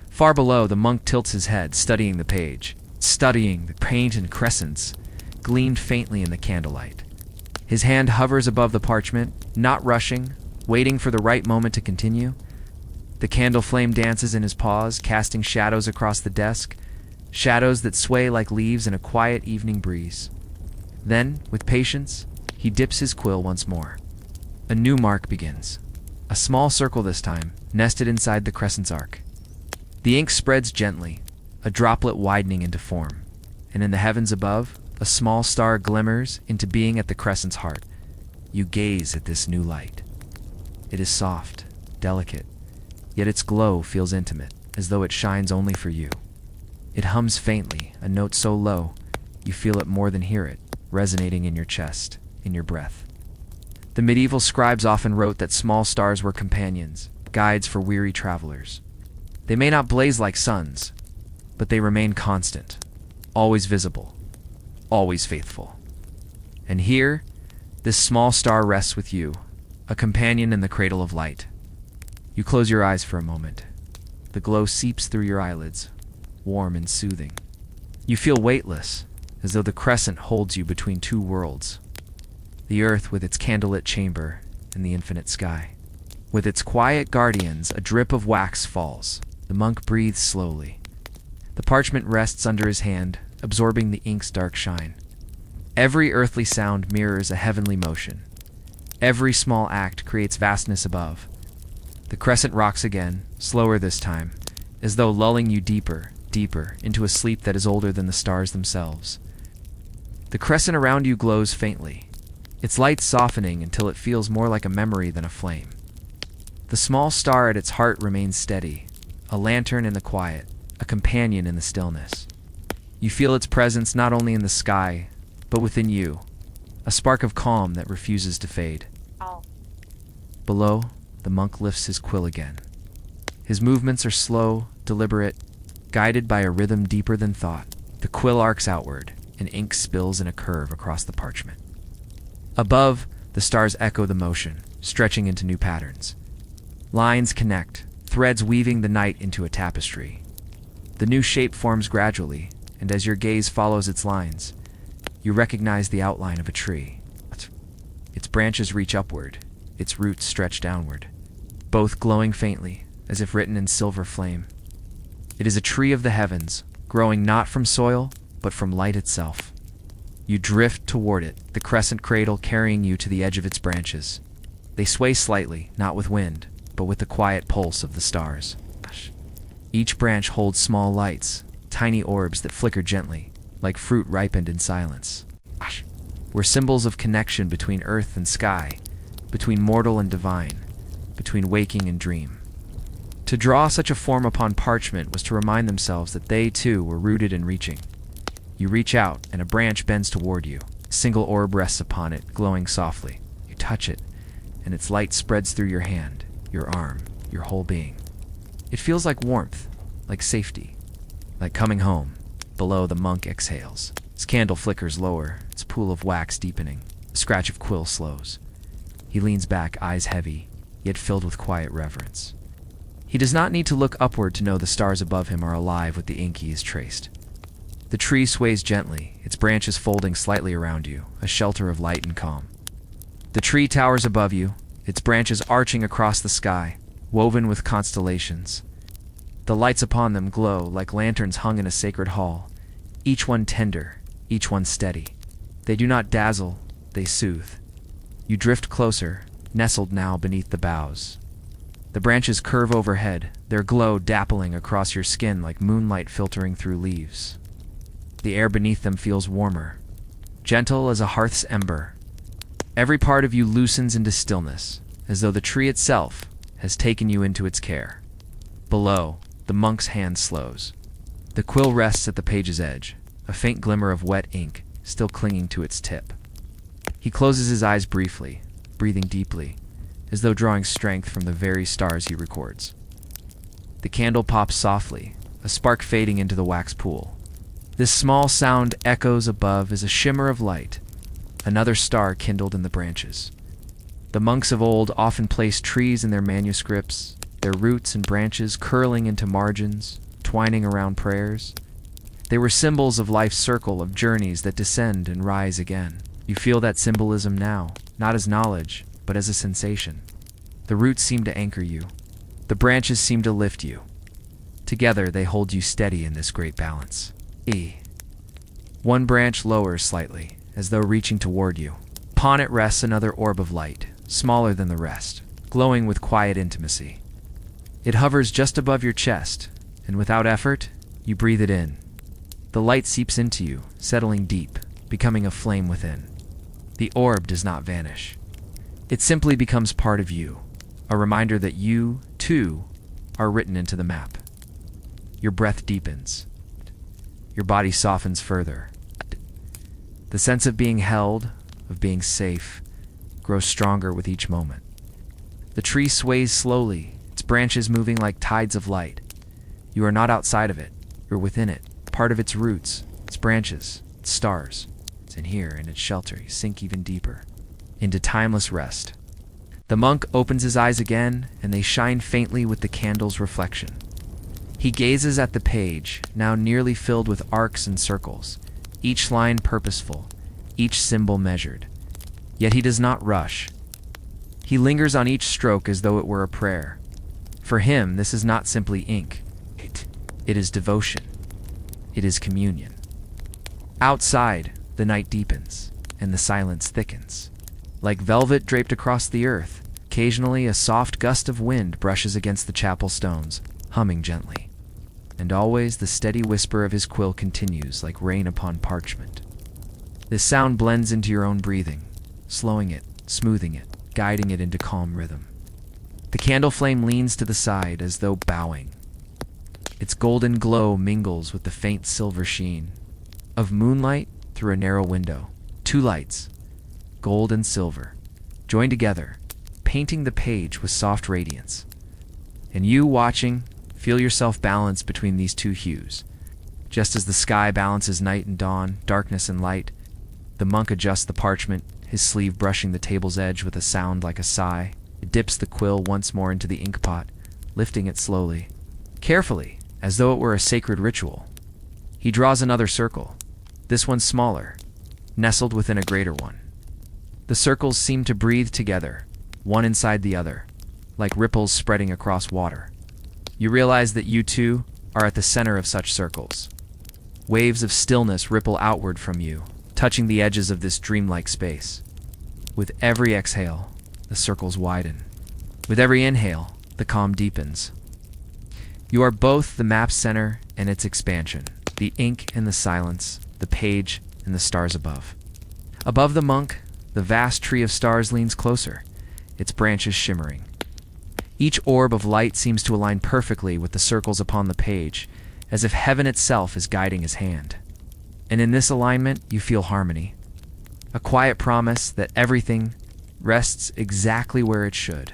Far below, the monk tilts his head, studying the page. Studying the paint and crescents, gleamed faintly in the candlelight. His hand hovers above the parchment, not rushing, waiting for the right moment to continue. The candle flame dances in his paws, casting shadows across the desk, shadows that sway like leaves in a quiet evening breeze. Then, with patience, he dips his quill once more. A new mark begins. A small circle this time, nested inside the crescent's arc. The ink spreads gently, a droplet widening into form, and in the heavens above, a small star glimmers into being at the crescent's heart. You gaze at this new light. It is soft, delicate, yet its glow feels intimate, as though it shines only for you. It hums faintly, a note so low, you feel it more than hear it, resonating in your chest, in your breath. The medieval scribes often wrote that small stars were companions, guides for weary travelers. They may not blaze like suns, but they remain constant, always visible, always faithful. And here, this small star rests with you, a companion in the cradle of light. You close your eyes for a moment. The glow seeps through your eyelids, warm and soothing. You feel weightless, as though the crescent holds you between two worlds. The earth with its candlelit chamber and the infinite sky. With its quiet guardians, a drip of wax falls. The monk breathes slowly. The parchment rests under his hand, absorbing the ink's dark shine. Every earthly sound mirrors a heavenly motion. Every small act creates vastness above. The crescent rocks again, slower this time, as though lulling you deeper, deeper, into a sleep that is older than the stars themselves. The crescent around you glows faintly. its light softening until it feels more like a memory than a flame. The small star at its heart remains steady, a lantern in the quiet, a companion in the stillness. You feel its presence not only in the sky, but within you, a spark of calm that refuses to fade. Below, the monk lifts his quill again. His movements are slow, deliberate, guided by a rhythm deeper than thought. The quill arcs outward, and ink spills in a curve across the parchment. Above, the stars echo the motion, stretching into new patterns. Lines connect, threads weaving the night into a tapestry. The new shape forms gradually, and as your gaze follows its lines, you recognize the outline of a tree. Its branches reach upward, its roots stretch downward, both glowing faintly, as if written in silver flame. It is a tree of the heavens, growing not from soil, but from light itself. You drift toward it, the crescent cradle carrying you to the edge of its branches. They sway slightly, not with wind, but with the quiet pulse of the stars. Each branch holds small lights, tiny orbs that flicker gently, like fruit ripened in silence. We're symbols of connection between earth and sky, between mortal and divine, between waking and dream. To draw such a form upon parchment was to remind themselves that they, too, were rooted in reaching. You reach out, and a branch bends toward you. A single orb rests upon it, glowing softly. You touch it, and its light spreads through your hand, your arm, your whole being. It feels like warmth, like safety, like coming home. Below, the monk exhales. His candle flickers lower, its pool of wax deepening. The scratch of quill slows. He leans back, eyes heavy, yet filled with quiet reverence. He does not need to look upward to know the stars above him are alive with the ink he has traced. The tree sways gently, its branches folding slightly around you, a shelter of light and calm. The tree towers above you, its branches arching across the sky, woven with constellations. The lights upon them glow like lanterns hung in a sacred hall, each one tender, each one steady. They do not dazzle, they soothe. You drift closer, nestled now beneath the boughs. The branches curve overhead, their glow dappling across your skin like moonlight filtering through leaves. The air beneath them feels warmer, gentle as a hearth's ember. Every part of you loosens into stillness, as though the tree itself has taken you into its care. Below, the monk's hand slows. The quill rests at the page's edge, a faint glimmer of wet ink still clinging to its tip. He closes his eyes briefly, breathing deeply, as though drawing strength from the very stars he records. The candle pops softly, a spark fading into the wax pool. This small sound echoes above as a shimmer of light, another star kindled in the branches. The monks of old often placed trees in their manuscripts, their roots and branches curling into margins, twining around prayers. They were symbols of life's circle of journeys that descend and rise again. You feel that symbolism now, not as knowledge, but as a sensation. The roots seem to anchor you. The branches seem to lift you. Together they hold you steady in this great balance. One branch lowers slightly, as though reaching toward you. Upon it rests another orb of light, smaller than the rest, glowing with quiet intimacy. It hovers just above your chest, and without effort, you breathe it in. The light seeps into you, settling deep, becoming a flame within. The orb does not vanish. It simply becomes part of you, a reminder that you, too, are written into the map. Your breath deepens. Your body softens further. The sense of being held, of being safe, grows stronger with each moment. The tree sways slowly, its branches moving like tides of light. You are not outside of it, you're within it, part of its roots, its branches, its stars. And here, in its shelter, you sink even deeper, into timeless rest. The monk opens his eyes again, and they shine faintly with the candle's reflection. He gazes at the page, now nearly filled with arcs and circles, each line purposeful, each symbol measured. Yet he does not rush. He lingers on each stroke as though it were a prayer. For him, this is not simply ink. It is devotion. It is communion. Outside, the night deepens, and the silence thickens. Like velvet draped across the earth, occasionally a soft gust of wind brushes against the chapel stones, humming gently. And always the steady whisper of his quill continues like rain upon parchment. This sound blends into your own breathing, slowing it, smoothing it, guiding it into calm rhythm. The candle flame leans to the side as though bowing. Its golden glow mingles with the faint silver sheen of moonlight through a narrow window. Two lights, gold and silver, join together, painting the page with soft radiance. And you, watching, feel yourself balance between these two hues. Just as the sky balances night and dawn, darkness and light, the monk adjusts the parchment, his sleeve brushing the table's edge with a sound like a sigh. It dips the quill once more into the ink pot, lifting it slowly, carefully, as though it were a sacred ritual. He draws another circle, this one smaller, nestled within a greater one. The circles seem to breathe together, one inside the other, like ripples spreading across water. You realize that you too are at the center of such circles. Waves of stillness ripple outward from you, touching the edges of this dreamlike space. With every exhale, the circles widen. With every inhale, the calm deepens. You are both the map's center and its expansion, the ink and the silence, the page and the stars above. Above the monk, the vast tree of stars leans closer, its branches shimmering. Each orb of light seems to align perfectly with the circles upon the page, as if heaven itself is guiding his hand. And in this alignment, you feel harmony, a quiet promise that everything rests exactly where it should.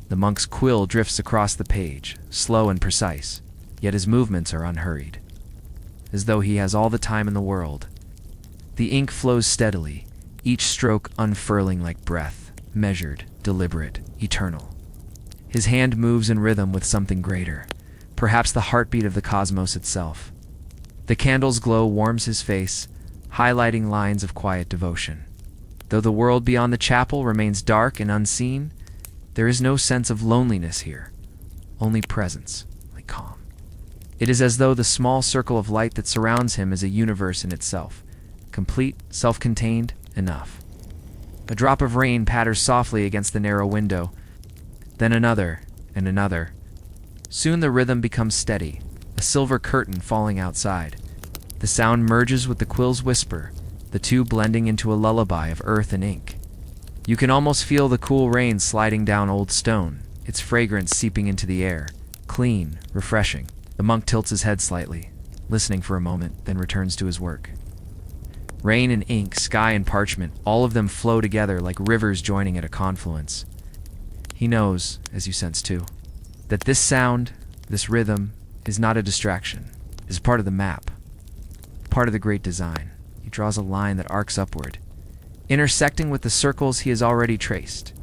The monk's quill drifts across the page, slow and precise, yet his movements are unhurried, as though he has all the time in the world. The ink flows steadily, each stroke unfurling like breath, measured, deliberate, eternal. His hand moves in rhythm with something greater, perhaps the heartbeat of the cosmos itself. The candle's glow warms his face, highlighting lines of quiet devotion. Though the world beyond the chapel remains dark and unseen, there is no sense of loneliness here, only presence, like calm. It is as though the small circle of light that surrounds him is a universe in itself, complete, self-contained, enough. A drop of rain patters softly against the narrow window, then another, and another. Soon the rhythm becomes steady, a silver curtain falling outside. The sound merges with the quill's whisper, the two blending into a lullaby of earth and ink. You can almost feel the cool rain sliding down old stone, its fragrance seeping into the air, clean, refreshing. The monk tilts his head slightly, listening for a moment, then returns to his work. Rain and ink, sky and parchment, all of them flow together like rivers joining at a confluence. He knows, as you sense too, that this sound, this rhythm, is not a distraction, is part of the map, part of the great design. He draws a line that arcs upward, intersecting with the circles he has already traced.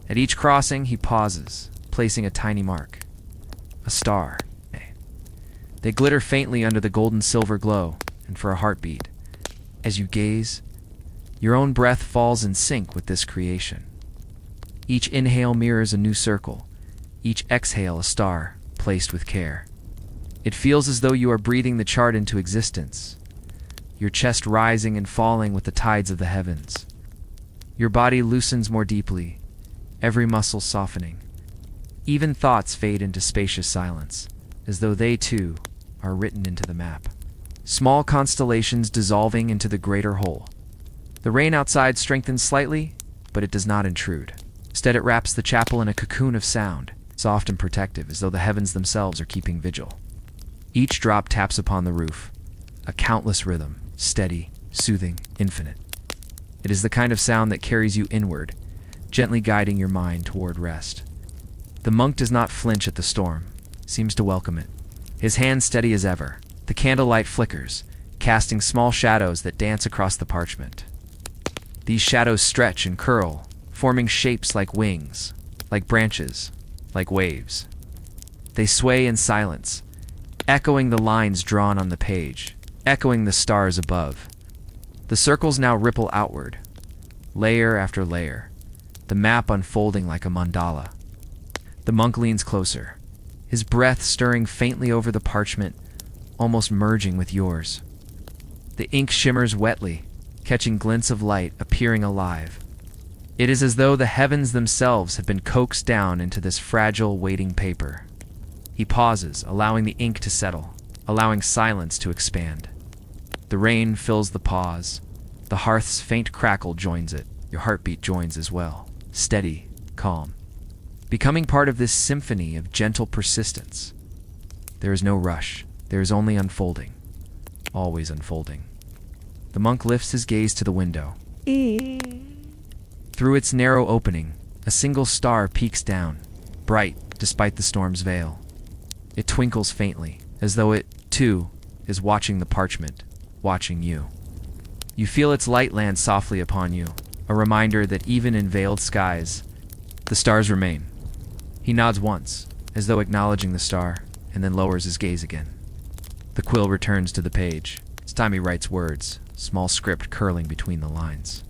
At each crossing, he pauses, placing a tiny mark, a star. They glitter faintly under the golden-silver glow, and for a heartbeat, as you gaze, your own breath falls in sync with this creation. Each inhale mirrors a new circle, each exhale a star, placed with care. It feels as though you are breathing the chart into existence, your chest rising and falling with the tides of the heavens. Your body loosens more deeply, every muscle softening. Even thoughts fade into spacious silence, as though they, too, are written into the map. Small constellations dissolving into the greater whole. The rain outside strengthens slightly, but it does not intrude. Instead, it wraps the chapel in a cocoon of sound, soft and protective, as though the heavens themselves are keeping vigil. Each drop taps upon the roof, a countless rhythm, steady, soothing, infinite. It is the kind of sound that carries you inward, gently guiding your mind toward rest. The monk does not flinch at the storm, seems to welcome it. His hand steady as ever, the candlelight flickers, casting small shadows that dance across the parchment. These shadows stretch and curl, forming shapes like wings, like branches, like waves. They sway in silence, echoing the lines drawn on the page, echoing the stars above. The circles now ripple outward, layer after layer, the map unfolding like a mandala. The monk leans closer, his breath stirring faintly over the parchment, almost merging with yours. The ink shimmers wetly, catching glints of light, appearing alive. It is as though the heavens themselves have been coaxed down into this fragile, waiting paper. He pauses, allowing the ink to settle, allowing silence to expand. The rain fills the pause. The hearth's faint crackle joins it. Your heartbeat joins as well, steady, calm, becoming part of this symphony of gentle persistence. There is no rush. There is only unfolding, always unfolding. The monk lifts his gaze to the window. Through its narrow opening, a single star peeks down, bright despite the storm's veil. It twinkles faintly, as though it, too, is watching the parchment, watching you. You feel its light land softly upon you, a reminder that even in veiled skies, the stars remain. He nods once, as though acknowledging the star, and then lowers his gaze again. The quill returns to the page. This time he writes words, small script curling between the lines.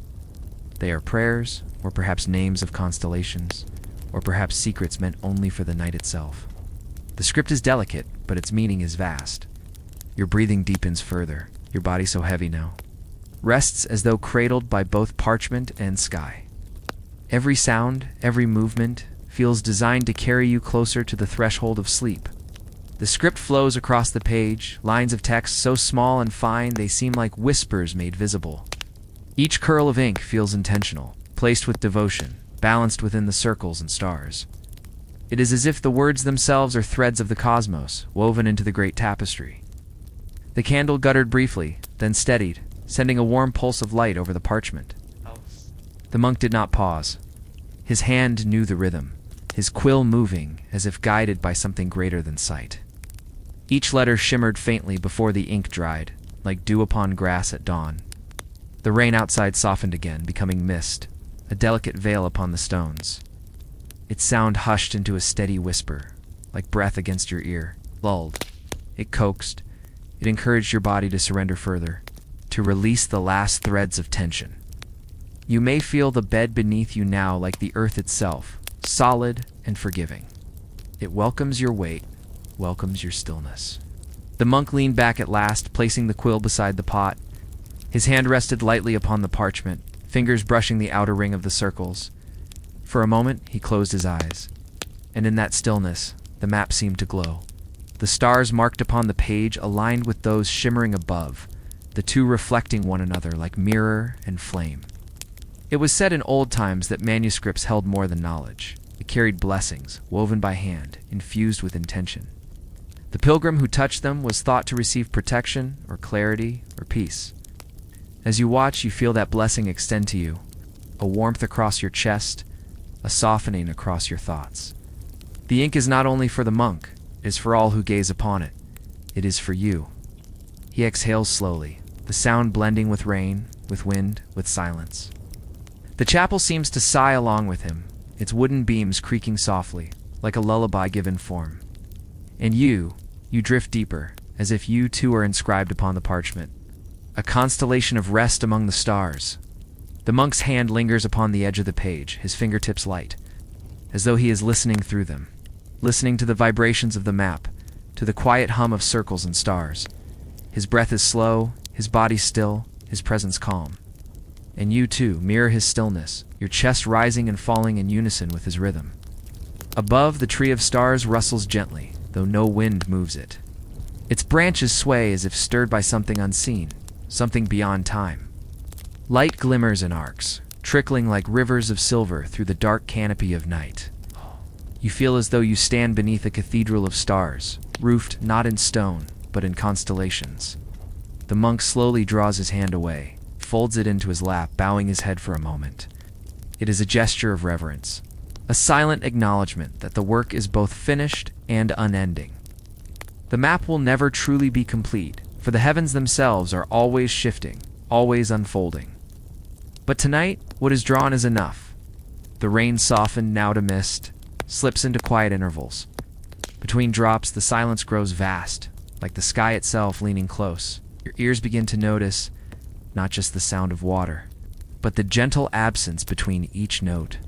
They are prayers, or perhaps names of constellations, or perhaps secrets meant only for the night itself. The script is delicate, but its meaning is vast. Your breathing deepens further, your body so heavy now, rests as though cradled by both parchment and sky. Every sound, every movement, feels designed to carry you closer to the threshold of sleep. The script flows across the page, lines of text so small and fine they seem like whispers made visible. Each curl of ink feels intentional, placed with devotion, balanced within the circles and stars. It is as if the words themselves are threads of the cosmos, woven into the great tapestry. The candle guttered briefly, then steadied, sending a warm pulse of light over the parchment. The monk did not pause. His hand knew the rhythm, his quill moving as if guided by something greater than sight. Each letter shimmered faintly before the ink dried, like dew upon grass at dawn. The rain outside softened again, becoming mist, a delicate veil upon the stones. Its sound hushed into a steady whisper, like breath against your ear, lulled. It coaxed. It encouraged your body to surrender further, to release the last threads of tension. You may feel the bed beneath you now like the earth itself, solid and forgiving. It welcomes your weight, welcomes your stillness. The monk leaned back at last, placing the quill beside the pot. His hand rested lightly upon the parchment, fingers brushing the outer ring of the circles. For a moment, he closed his eyes, and in that stillness, the map seemed to glow. The stars marked upon the page aligned with those shimmering above, the two reflecting one another like mirror and flame. It was said in old times that manuscripts held more than knowledge. It carried blessings, woven by hand, infused with intention. The pilgrim who touched them was thought to receive protection, or clarity, or peace. As you watch, you feel that blessing extend to you, a warmth across your chest, a softening across your thoughts. The ink is not only for the monk, it is for all who gaze upon it. It is for you. He exhales slowly, the sound blending with rain, with wind, with silence. The chapel seems to sigh along with him, its wooden beams creaking softly, like a lullaby given form. And you drift deeper, as if you too are inscribed upon the parchment, a constellation of rest among the stars. The monk's hand lingers upon the edge of the page, his fingertips light, as though he is listening through them, listening to the vibrations of the map, to the quiet hum of circles and stars. His breath is slow, his body still, his presence calm. And you too mirror his stillness, your chest rising and falling in unison with his rhythm. Above, the tree of stars rustles gently, though no wind moves it. Its branches sway as if stirred by something unseen, something beyond time. Light glimmers in arcs, trickling like rivers of silver through the dark canopy of night. You feel as though you stand beneath a cathedral of stars, roofed not in stone, but in constellations. The monk slowly draws his hand away, folds it into his lap, bowing his head for a moment. It is a gesture of reverence, a silent acknowledgement that the work is both finished and unending. The map will never truly be complete, for the heavens themselves are always shifting, always unfolding. But tonight, what is drawn is enough. The rain softened now to mist, slips into quiet intervals. Between drops, the silence grows vast, like the sky itself leaning close. Your ears begin to notice not just the sound of water, but the gentle absence between each note.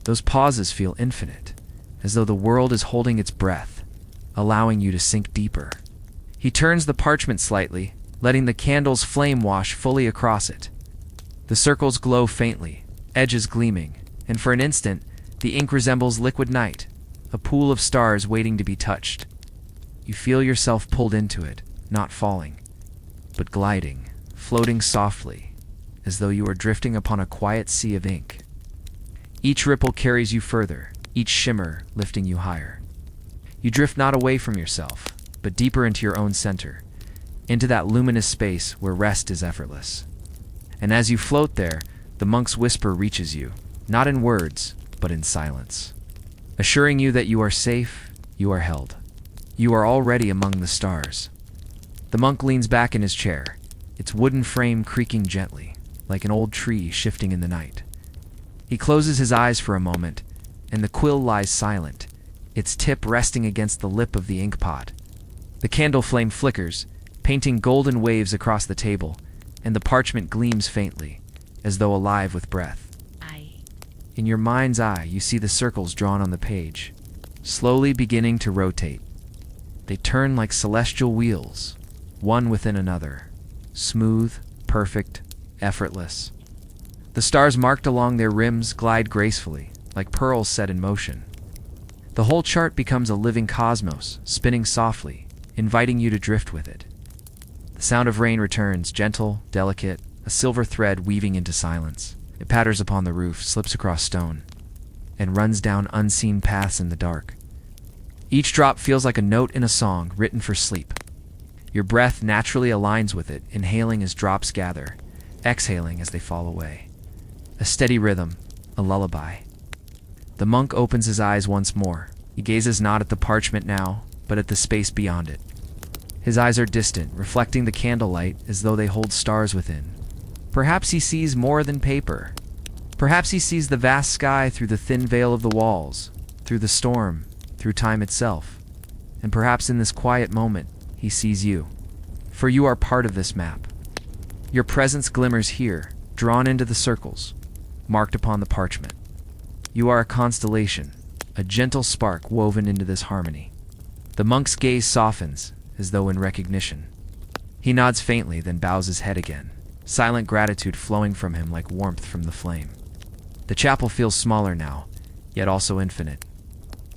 Those pauses feel infinite, as though the world is holding its breath, allowing you to sink deeper. He turns the parchment slightly, letting the candle's flame wash fully across it. The circles glow faintly, edges gleaming, and for an instant, the ink resembles liquid night, a pool of stars waiting to be touched. You feel yourself pulled into it, not falling, but gliding, floating softly, as though you are drifting upon a quiet sea of ink. Each ripple carries you further, each shimmer lifting you higher. You drift not away from yourself, but deeper into your own center, into that luminous space where rest is effortless. And as you float there, the monk's whisper reaches you, not in words, but in silence, assuring you that you are safe, you are held. You are already among the stars. The monk leans back in his chair, its wooden frame creaking gently, like an old tree shifting in the night. He closes his eyes for a moment, and the quill lies silent, its tip resting against the lip of the ink pot. The candle flame flickers, painting golden waves across the table, and the parchment gleams faintly, as though alive with breath. In your mind's eye, you see the circles drawn on the page, slowly beginning to rotate. They turn like celestial wheels, one within another, smooth, perfect, effortless. The stars marked along their rims glide gracefully, like pearls set in motion. The whole chart becomes a living cosmos, spinning softly, inviting you to drift with it. The sound of rain returns, gentle, delicate, a silver thread weaving into silence. It patters upon the roof, slips across stone, and runs down unseen paths in the dark. Each drop feels like a note in a song written for sleep. Your breath naturally aligns with it, inhaling as drops gather, exhaling as they fall away. A steady rhythm, a lullaby. The monk opens his eyes once more. He gazes not at the parchment now, but at the space beyond it. His eyes are distant, reflecting the candlelight as though they hold stars within. Perhaps he sees more than paper. Perhaps he sees the vast sky through the thin veil of the walls, through the storm, through time itself. And perhaps in this quiet moment, he sees you. For you are part of this map. Your presence glimmers here, drawn into the circles, marked upon the parchment. You are a constellation, a gentle spark woven into this harmony. The monk's gaze softens, as though in recognition. He nods faintly, then bows his head again, silent gratitude flowing from him like warmth from the flame. The chapel feels smaller now, yet also infinite.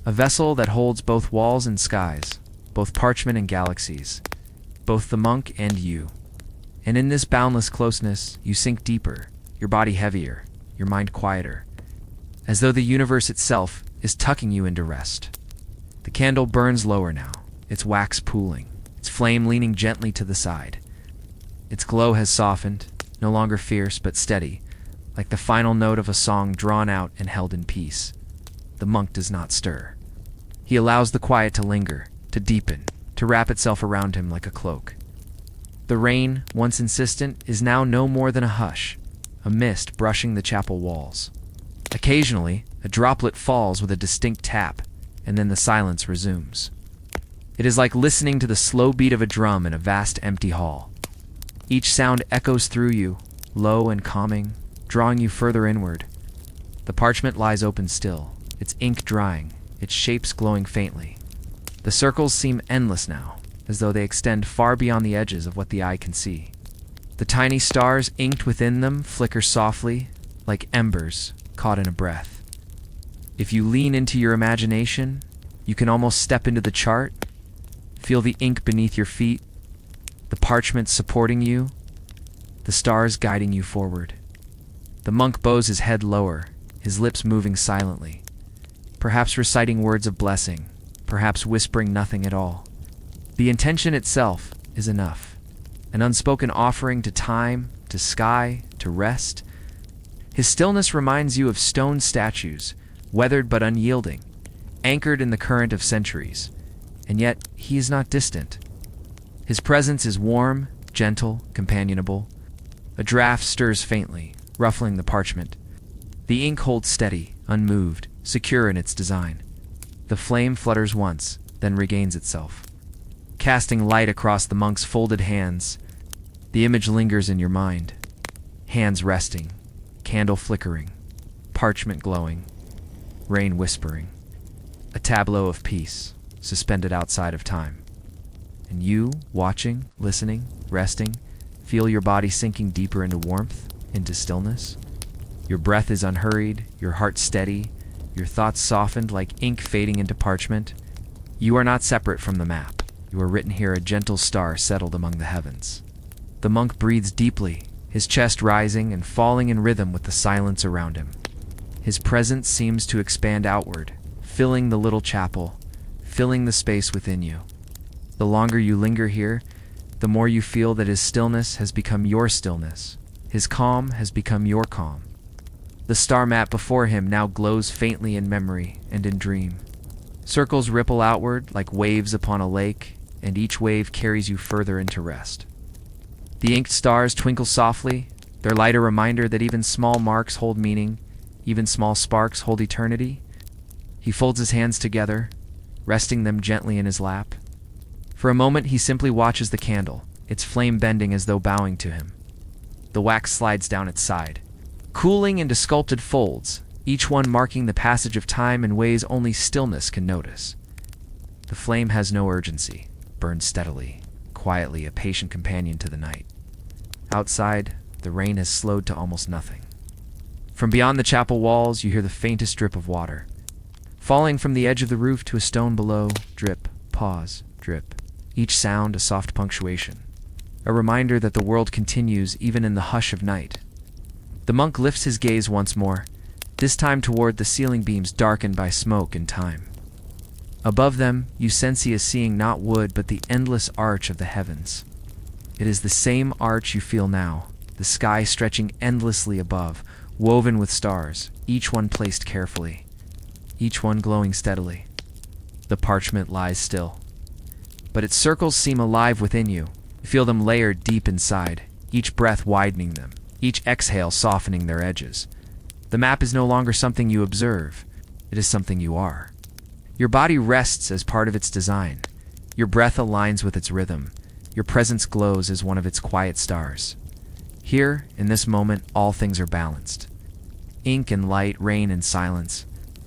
A vessel that holds both walls and skies, both parchment and galaxies, both the monk and you. And in this boundless closeness, you sink deeper, your body heavier, your mind quieter, as though the universe itself is tucking you into rest. The candle burns lower now, its wax pooling, its flame leaning gently to the side. Its glow has softened, no longer fierce but steady, like the final note of a song drawn out and held in peace. The monk does not stir. He allows the quiet to linger, to deepen, to wrap itself around him like a cloak. The rain, once insistent, is now no more than a hush, a mist brushing the chapel walls. Occasionally, a droplet falls with a distinct tap, and then the silence resumes. It is like listening to the slow beat of a drum in a vast empty hall. Each sound echoes through you, low and calming, drawing you further inward. The parchment lies open still, its ink drying, its shapes glowing faintly. The circles seem endless now, as though they extend far beyond the edges of what the eye can see. The tiny stars inked within them flicker softly, like embers caught in a breath. If you lean into your imagination, you can almost step into the chart, feel the ink beneath your feet, the parchment supporting you, the stars guiding you forward. The monk bows his head lower, his lips moving silently, perhaps reciting words of blessing, perhaps whispering nothing at all. The intention itself is enough, an unspoken offering to time, to sky, to rest. His stillness reminds you of stone statues, weathered but unyielding, anchored in the current of centuries, and yet he is not distant. His presence is warm, gentle, companionable. A draft stirs faintly, ruffling the parchment. The ink holds steady, unmoved, secure in its design. The flame flutters once, then regains itself, casting light across the monk's folded hands. The image lingers in your mind. Hands resting, candle flickering, parchment glowing, rain whispering. A tableau of peace, suspended outside of time. And you, watching, listening, resting, feel your body sinking deeper into warmth, into stillness. Your breath is unhurried, your heart steady, your thoughts softened like ink fading into parchment. You are not separate from the map. You are written here, a gentle star settled among the heavens. The monk breathes deeply, his chest rising and falling in rhythm with the silence around him. His presence seems to expand outward, filling the little chapel, filling the space within you. The longer you linger here, the more you feel that his stillness has become your stillness. His calm has become your calm. The star map before him now glows faintly in memory and in dream. Circles ripple outward like waves upon a lake, and each wave carries you further into rest. The inked stars twinkle softly, their light a reminder that even small marks hold meaning, even small sparks hold eternity. He folds his hands together, resting them gently in his lap. For a moment he simply watches the candle, its flame bending as though bowing to him. The wax slides down its side, cooling into sculpted folds, each one marking the passage of time in ways only stillness can notice. The flame has no urgency, burns steadily, quietly, a patient companion to the night. Outside, the rain has slowed to almost nothing. From beyond the chapel walls, you hear the faintest drip of water. Falling from the edge of the roof to a stone below, drip, pause, drip. Each sound a soft punctuation, a reminder that the world continues even in the hush of night. The monk lifts his gaze once more, this time toward the ceiling beams darkened by smoke and time. Above them, you sense he is seeing not wood but the endless arch of the heavens. It is the same arch you feel now, the sky stretching endlessly above, woven with stars, each one placed carefully, each one glowing steadily. The parchment lies still, but its circles seem alive within you. You feel them layered deep inside, each breath widening them, each exhale softening their edges. The map is no longer something you observe, it is something you are. Your body rests as part of its design. Your breath aligns with its rhythm. Your presence glows as one of its quiet stars. Here, in this moment, all things are balanced. Ink and light, rain and silence,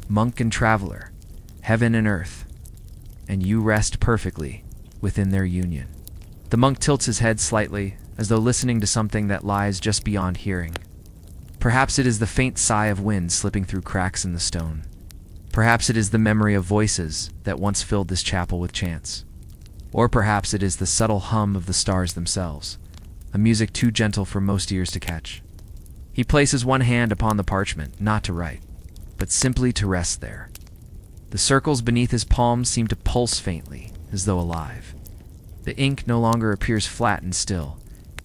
monk and traveler, heaven and earth. And you rest perfectly within their union. The monk tilts his head slightly, as though listening to something that lies just beyond hearing. Perhaps it is the faint sigh of wind slipping through cracks in the stone. Perhaps it is the memory of voices that once filled this chapel with chants. Or perhaps it is the subtle hum of the stars themselves, a music too gentle for most ears to catch. He places one hand upon the parchment, not to write, but simply to rest there. The circles beneath his palms seem to pulse faintly, as though alive. The ink no longer appears flat and still.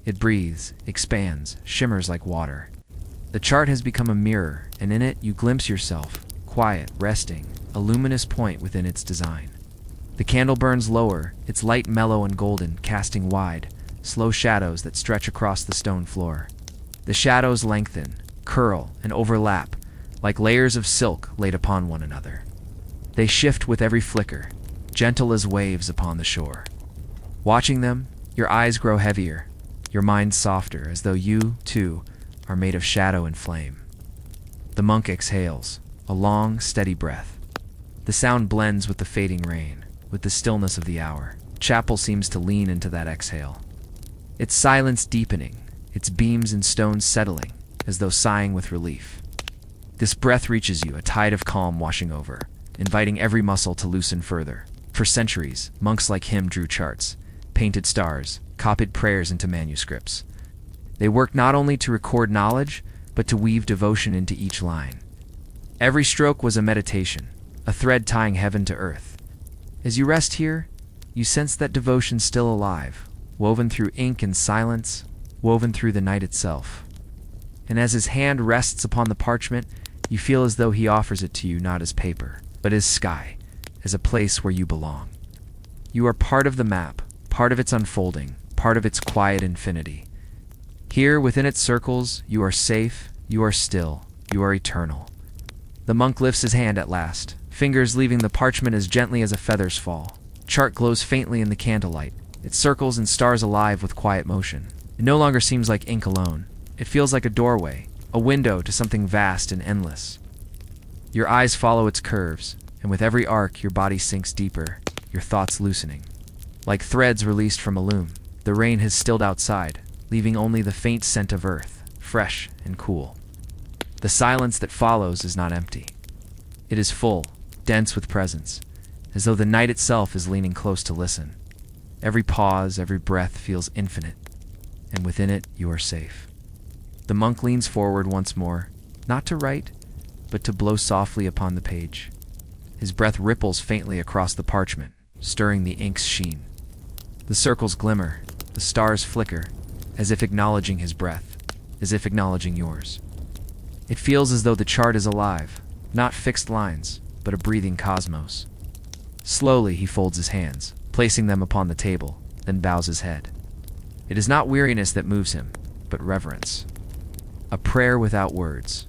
It breathes, expands, shimmers like water. The chart has become a mirror, and in it you glimpse yourself, quiet, resting, a luminous point within its design. The candle burns lower, its light mellow and golden, casting wide, slow shadows that stretch across the stone floor. The shadows lengthen, curl, and overlap, like layers of silk laid upon one another. They shift with every flicker, gentle as waves upon the shore. Watching them, your eyes grow heavier, your mind softer, as though you, too, are made of shadow and flame. The monk exhales, a long, steady breath. The sound blends with the fading rain, with the stillness of the hour. Chapel seems to lean into that exhale. Its silence deepening, its beams and stones settling, as though sighing with relief. This breath reaches you, a tide of calm washing over, inviting every muscle to loosen further. For centuries, monks like him drew charts, painted stars, copied prayers into manuscripts. They worked not only to record knowledge, but to weave devotion into each line. Every stroke was a meditation, a thread tying heaven to earth. As you rest here, you sense that devotion still alive, woven through ink and silence, woven through the night itself. And as his hand rests upon the parchment, you feel as though he offers it to you not as paper, but as sky, as a place where you belong. You are part of the map, part of its unfolding, part of its quiet infinity. Here, within its circles, you are safe, you are still, you are eternal. The monk lifts his hand at last, fingers leaving the parchment as gently as a feather's fall. Chart glows faintly in the candlelight, its circles and stars alive with quiet motion. It no longer seems like ink alone. It feels like a doorway, a window to something vast and endless. Your eyes follow its curves, and with every arc your body sinks deeper, your thoughts loosening. Like threads released from a loom, the rain has stilled outside, leaving only the faint scent of earth, fresh and cool. The silence that follows is not empty. It is full, dense with presence, as though the night itself is leaning close to listen. Every pause, every breath feels infinite, and within it you are safe. The monk leans forward once more, not to write, but to blow softly upon the page. His breath ripples faintly across the parchment, stirring the ink's sheen. The circles glimmer, the stars flicker, as if acknowledging his breath, as if acknowledging yours. It feels as though the chart is alive, not fixed lines, but a breathing cosmos. Slowly he folds his hands, placing them upon the table, then bows his head. It is not weariness that moves him, but reverence. A prayer without words.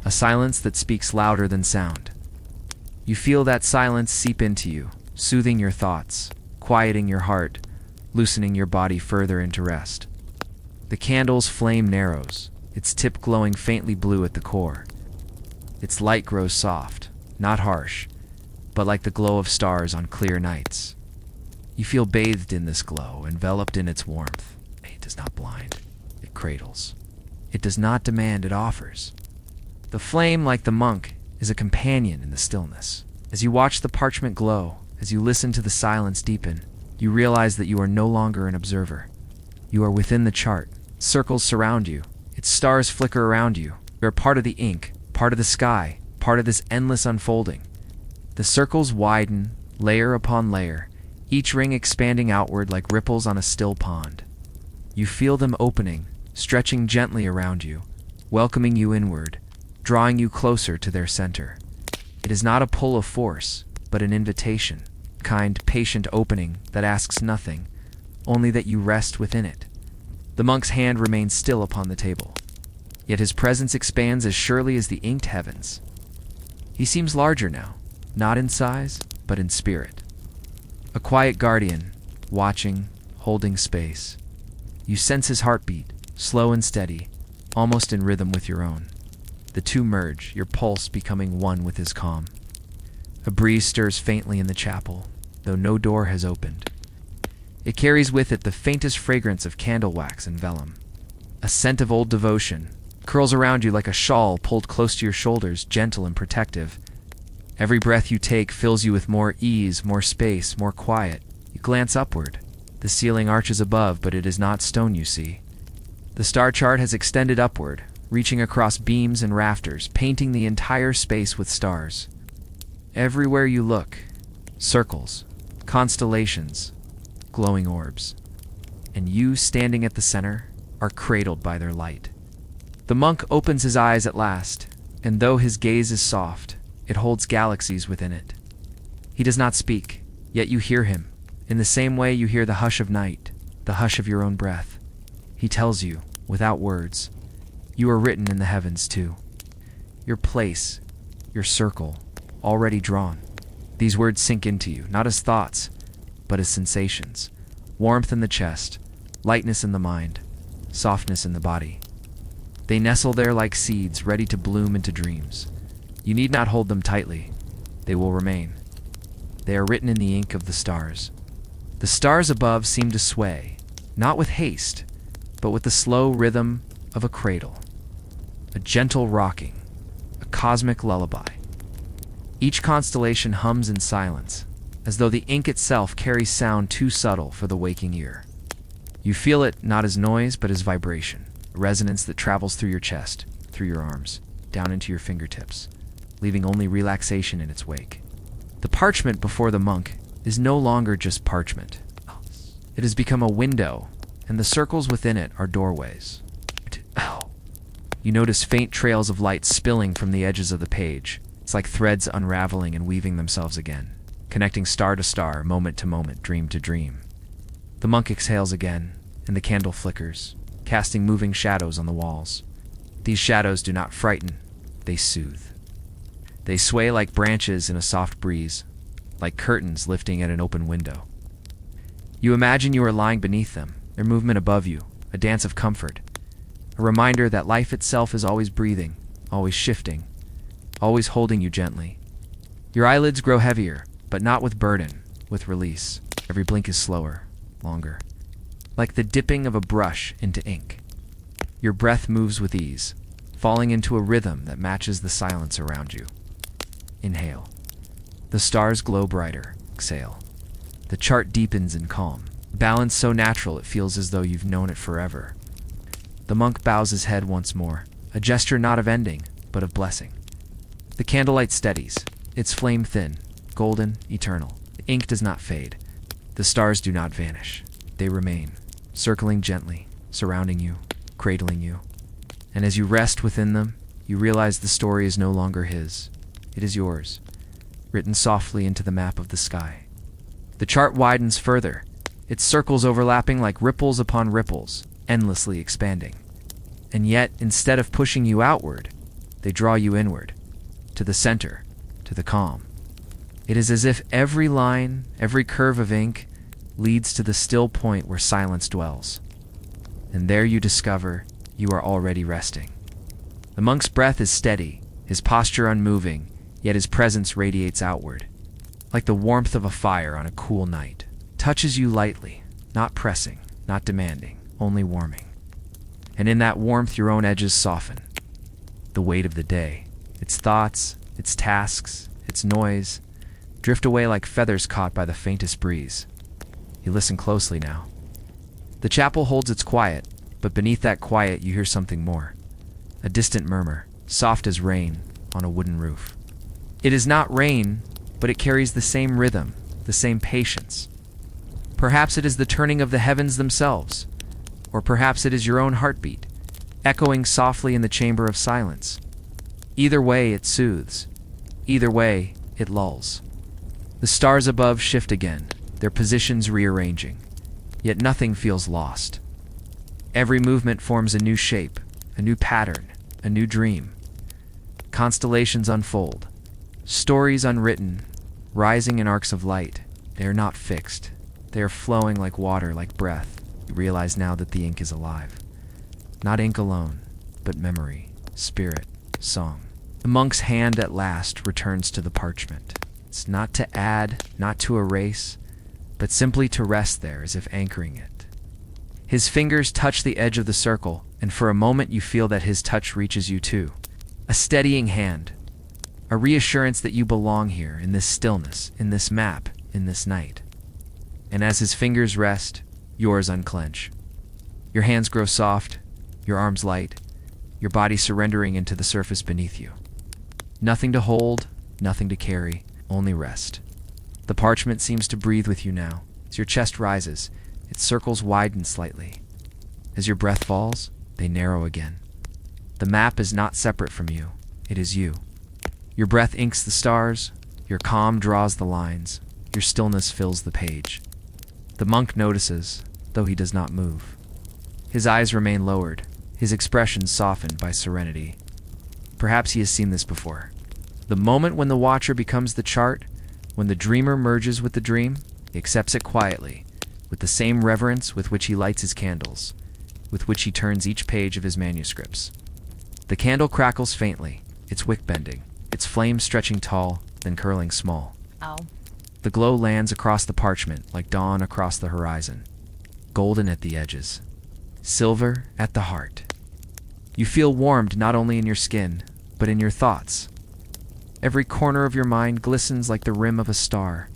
A silence that speaks louder than sound. You feel that silence seep into you, soothing your thoughts, quieting your heart, loosening your body further into rest. The candle's flame narrows, its tip glowing faintly blue at the core. Its light grows soft, not harsh, but like the glow of stars on clear nights. You feel bathed in this glow, enveloped in its warmth. It does not blind, it cradles. It does not demand, it offers. The flame, like the monk, is a companion in the stillness. As you watch the parchment glow, as you listen to the silence deepen, you realize that you are no longer an observer. You are within the chart. Circles surround you. Its stars flicker around you. You are part of the ink, part of the sky, part of this endless unfolding. The circles widen, layer upon layer, each ring expanding outward like ripples on a still pond. You feel them opening, stretching gently around you, welcoming you inward, drawing you closer to their center. It is not a pull of force, but an invitation, kind, patient opening that asks nothing, only that you rest within it. The monk's hand remains still upon the table, yet his presence expands as surely as the inked heavens. He seems larger now, not in size, but in spirit. A quiet guardian, watching, holding space. You sense his heartbeat, slow and steady, almost in rhythm with your own. The two merge, your pulse becoming one with his calm. A breeze stirs faintly in the chapel, though no door has opened. It carries with it the faintest fragrance of candle wax and vellum. A scent of old devotion curls around you like a shawl pulled close to your shoulders, gentle and protective. Every breath you take fills you with more ease, more space, more quiet. You glance upward. The ceiling arches above, but it is not stone, you see. The star chart has extended upward, reaching across beams and rafters, painting the entire space with stars. Everywhere you look, circles, constellations, glowing orbs. And you, standing at the center, are cradled by their light. The monk opens his eyes at last, and though his gaze is soft, it holds galaxies within it. He does not speak, yet you hear him, in the same way you hear the hush of night, the hush of your own breath. He tells you, without words, you are written in the heavens too. Your place, your circle, already drawn. These words sink into you, not as thoughts, but as sensations. Warmth in the chest, lightness in the mind, softness in the body. They nestle there like seeds ready to bloom into dreams. You need not hold them tightly. They will remain. They are written in the ink of the stars. The stars above seem to sway, not with haste, but with the slow rhythm of a cradle. A gentle rocking, a cosmic lullaby. Each constellation hums in silence, as though the ink itself carries sound too subtle for the waking ear. You feel it not as noise, but as vibration, a resonance that travels through your chest, through your arms, down into your fingertips, leaving only relaxation in its wake. The parchment before the monk is no longer just parchment. It has become a window, and the circles within it are doorways. You notice faint trails of light spilling from the edges of the page. It's like threads unraveling and weaving themselves again, connecting star to star, moment to moment, dream to dream. The monk exhales again, and the candle flickers, casting moving shadows on the walls. These shadows do not frighten, they soothe. They sway like branches in a soft breeze, like curtains lifting at an open window. You imagine you are lying beneath them, their movement above you, a dance of comfort, a reminder that life itself is always breathing, always shifting, always holding you gently. Your eyelids grow heavier, but not with burden, with release. Every blink is slower, longer, like the dipping of a brush into ink. Your breath moves with ease, falling into a rhythm that matches the silence around you. Inhale. The stars glow brighter. Exhale. The chart deepens in calm. Balance so natural it feels as though you've known it forever. The monk bows his head once more, a gesture not of ending, but of blessing. The candlelight steadies, its flame thin, golden, eternal. The ink does not fade. The stars do not vanish. They remain, circling gently, surrounding you, cradling you. And as you rest within them, you realize the story is no longer his. It is yours, written softly into the map of the sky. The chart widens further, its circles overlapping like ripples upon ripples, endlessly expanding. And yet, instead of pushing you outward, they draw you inward, to the center, to the calm. It is as if every line, every curve of ink, leads to the still point where silence dwells. And there you discover you are already resting. The monk's breath is steady, his posture unmoving, yet his presence radiates outward, like the warmth of a fire on a cool night. Touches you lightly, not pressing, not demanding, only warming. And in that warmth your own edges soften. The weight of the day, its thoughts, its tasks, its noise, drift away like feathers caught by the faintest breeze. You listen closely now. The chapel holds its quiet, but beneath that quiet you hear something more. A distant murmur, soft as rain on a wooden roof. It is not rain, but it carries the same rhythm, the same patience. Perhaps it is the turning of the heavens themselves, or perhaps it is your own heartbeat, echoing softly in the chamber of silence. Either way, it soothes. Either way, it lulls. The stars above shift again, their positions rearranging, yet nothing feels lost. Every movement forms a new shape, a new pattern, a new dream. Constellations unfold, stories unwritten, rising in arcs of light. They are not fixed. They are flowing like water, like breath. You realize now that the ink is alive. Not ink alone, but memory, spirit, song. The monk's hand at last returns to the parchment. It's not to add, not to erase, but simply to rest there as if anchoring it. His fingers touch the edge of the circle, and for a moment you feel that his touch reaches you too. A steadying hand, a reassurance that you belong here, in this stillness, in this map, in this night. And as his fingers rest, yours unclench. Your hands grow soft, your arms light, your body surrendering into the surface beneath you. Nothing to hold, nothing to carry, only rest. The parchment seems to breathe with you now. As your chest rises, its circles widen slightly. As your breath falls, they narrow again. The map is not separate from you, it is you. Your breath inks the stars, your calm draws the lines, your stillness fills the page. The monk notices, though he does not move. His eyes remain lowered, his expression softened by serenity. Perhaps he has seen this before. The moment when the watcher becomes the chart, when the dreamer merges with the dream, he accepts it quietly, with the same reverence with which he lights his candles, with which he turns each page of his manuscripts. The candle crackles faintly, its wick bending, its flame stretching tall, then curling small. Ow. The glow lands across the parchment like dawn across the horizon, golden at the edges, silver at the heart. You feel warmed not only in your skin, but in your thoughts. Every corner of your mind glistens like the rim of a star.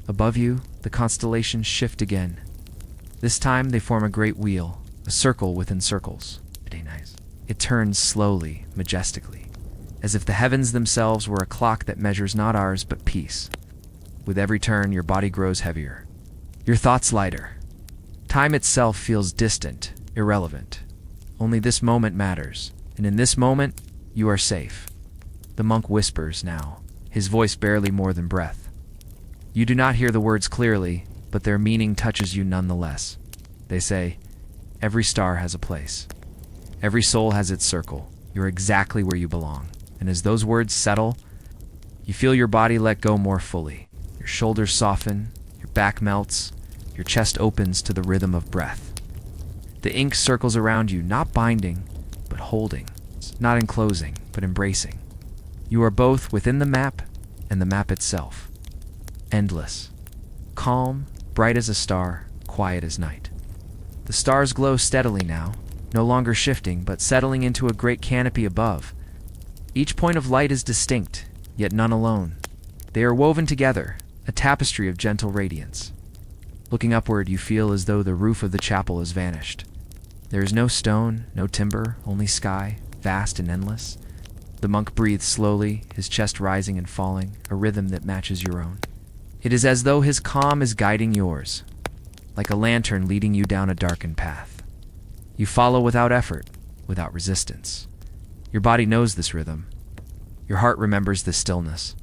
Above you, the constellations shift again. This time they form a great wheel, a circle within circles. It turns slowly, majestically, as if the heavens themselves were a clock that measures not ours but peace. With every turn, your body grows heavier, your thoughts lighter. Time itself feels distant, irrelevant. Only this moment matters, and in this moment, you are safe. The monk whispers now, his voice barely more than breath. You do not hear the words clearly, but their meaning touches you nonetheless. They say, every star has a place. Every soul has its circle. You're exactly where you belong. And as those words settle, you feel your body let go more fully. Your shoulders soften, your back melts, your chest opens to the rhythm of breath. The ink circles around you, not binding, but holding. Not enclosing, but embracing. You are both within the map and the map itself. Endless. Calm, bright as a star, quiet as night. The stars glow steadily now, no longer shifting, but settling into a great canopy above. Each point of light is distinct, yet none alone. They are woven together, a tapestry of gentle radiance. Looking upward, you feel as though the roof of the chapel has vanished. There is no stone, no timber, only sky, vast and endless. The monk breathes slowly, his chest rising and falling, a rhythm that matches your own. It is as though his calm is guiding yours, like a lantern leading you down a darkened path. You follow without effort, without resistance. Your body knows this rhythm. Your heart remembers this stillness.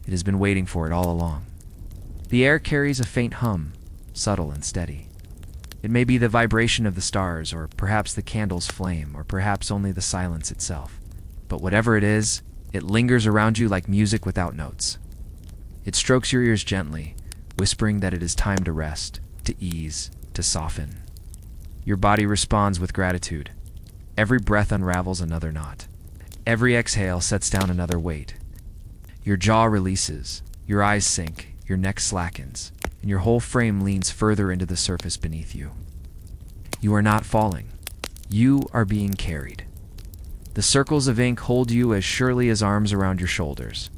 It has been waiting for it all along. The air carries a faint hum, subtle and steady. It may be the vibration of the stars, or perhaps the candle's flame, or perhaps only the silence itself. But whatever it is, it lingers around you like music without notes. It strokes your ears gently, whispering that it is time to rest, to ease, to soften. Your body responds with gratitude. Every breath unravels another knot. Every exhale sets down another weight. Your jaw releases, your eyes sink, your neck slackens, and your whole frame leans further into the surface beneath you. You are not falling. You are being carried. The circles of ink hold you as surely as arms around your shoulders.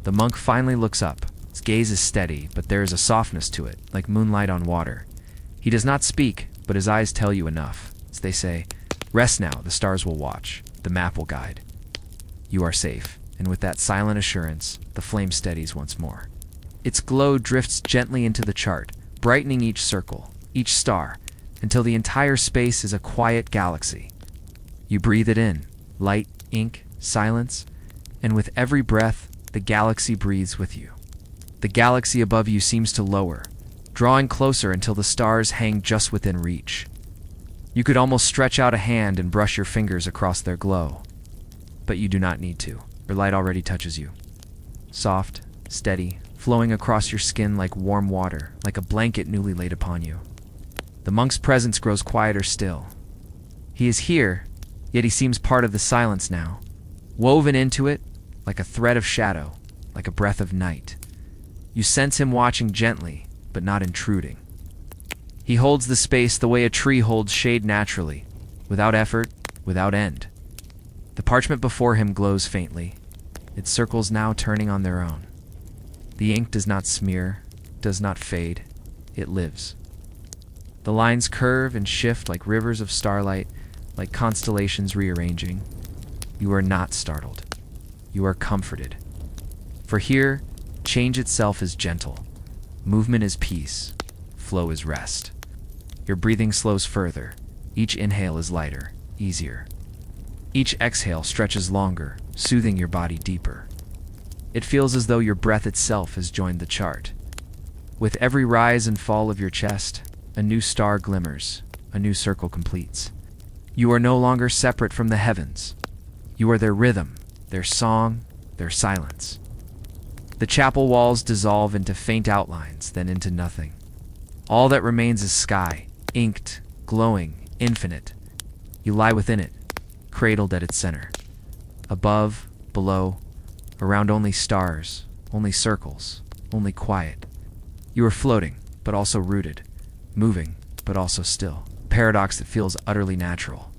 The monk finally looks up. His gaze is steady, but there is a softness to it, like moonlight on water. He does not speak, but his eyes tell you enough. As they say, "Rest now, the stars will watch, the map will guide." You are safe, and with that silent assurance, the flame steadies once more. Its glow drifts gently into the chart, brightening each circle, each star, until the entire space is a quiet galaxy. You breathe it in, light, ink, silence, and with every breath, the galaxy breathes with you. The galaxy above you seems to lower, drawing closer until the stars hang just within reach. You could almost stretch out a hand and brush your fingers across their glow. But you do not need to. Your light already touches you. Soft, steady, flowing across your skin like warm water, like a blanket newly laid upon you. The monk's presence grows quieter still. He is here, yet he seems part of the silence now, woven into it like a thread of shadow, like a breath of night. You sense him watching gently, but not intruding. He holds the space the way a tree holds shade naturally, without effort, without end. The parchment before him glows faintly, its circles now turning on their own. The ink does not smear, does not fade, it lives. The lines curve and shift like rivers of starlight, like constellations rearranging. You are not startled. You are comforted. For here, change itself is gentle. Movement is peace. Flow is rest. Your breathing slows further. Each inhale is lighter, easier. Each exhale stretches longer, soothing your body deeper. It feels as though your breath itself has joined the chart. With every rise and fall of your chest, a new star glimmers, a new circle completes. You are no longer separate from the heavens. You are their rhythm, their song, their silence. The chapel walls dissolve into faint outlines, then into nothing. All that remains is sky, inked, glowing, infinite. You lie within it, cradled at its center. Above, below, around only stars, only circles, only quiet. You are floating, but also rooted, moving, but also still. Paradox that feels utterly natural.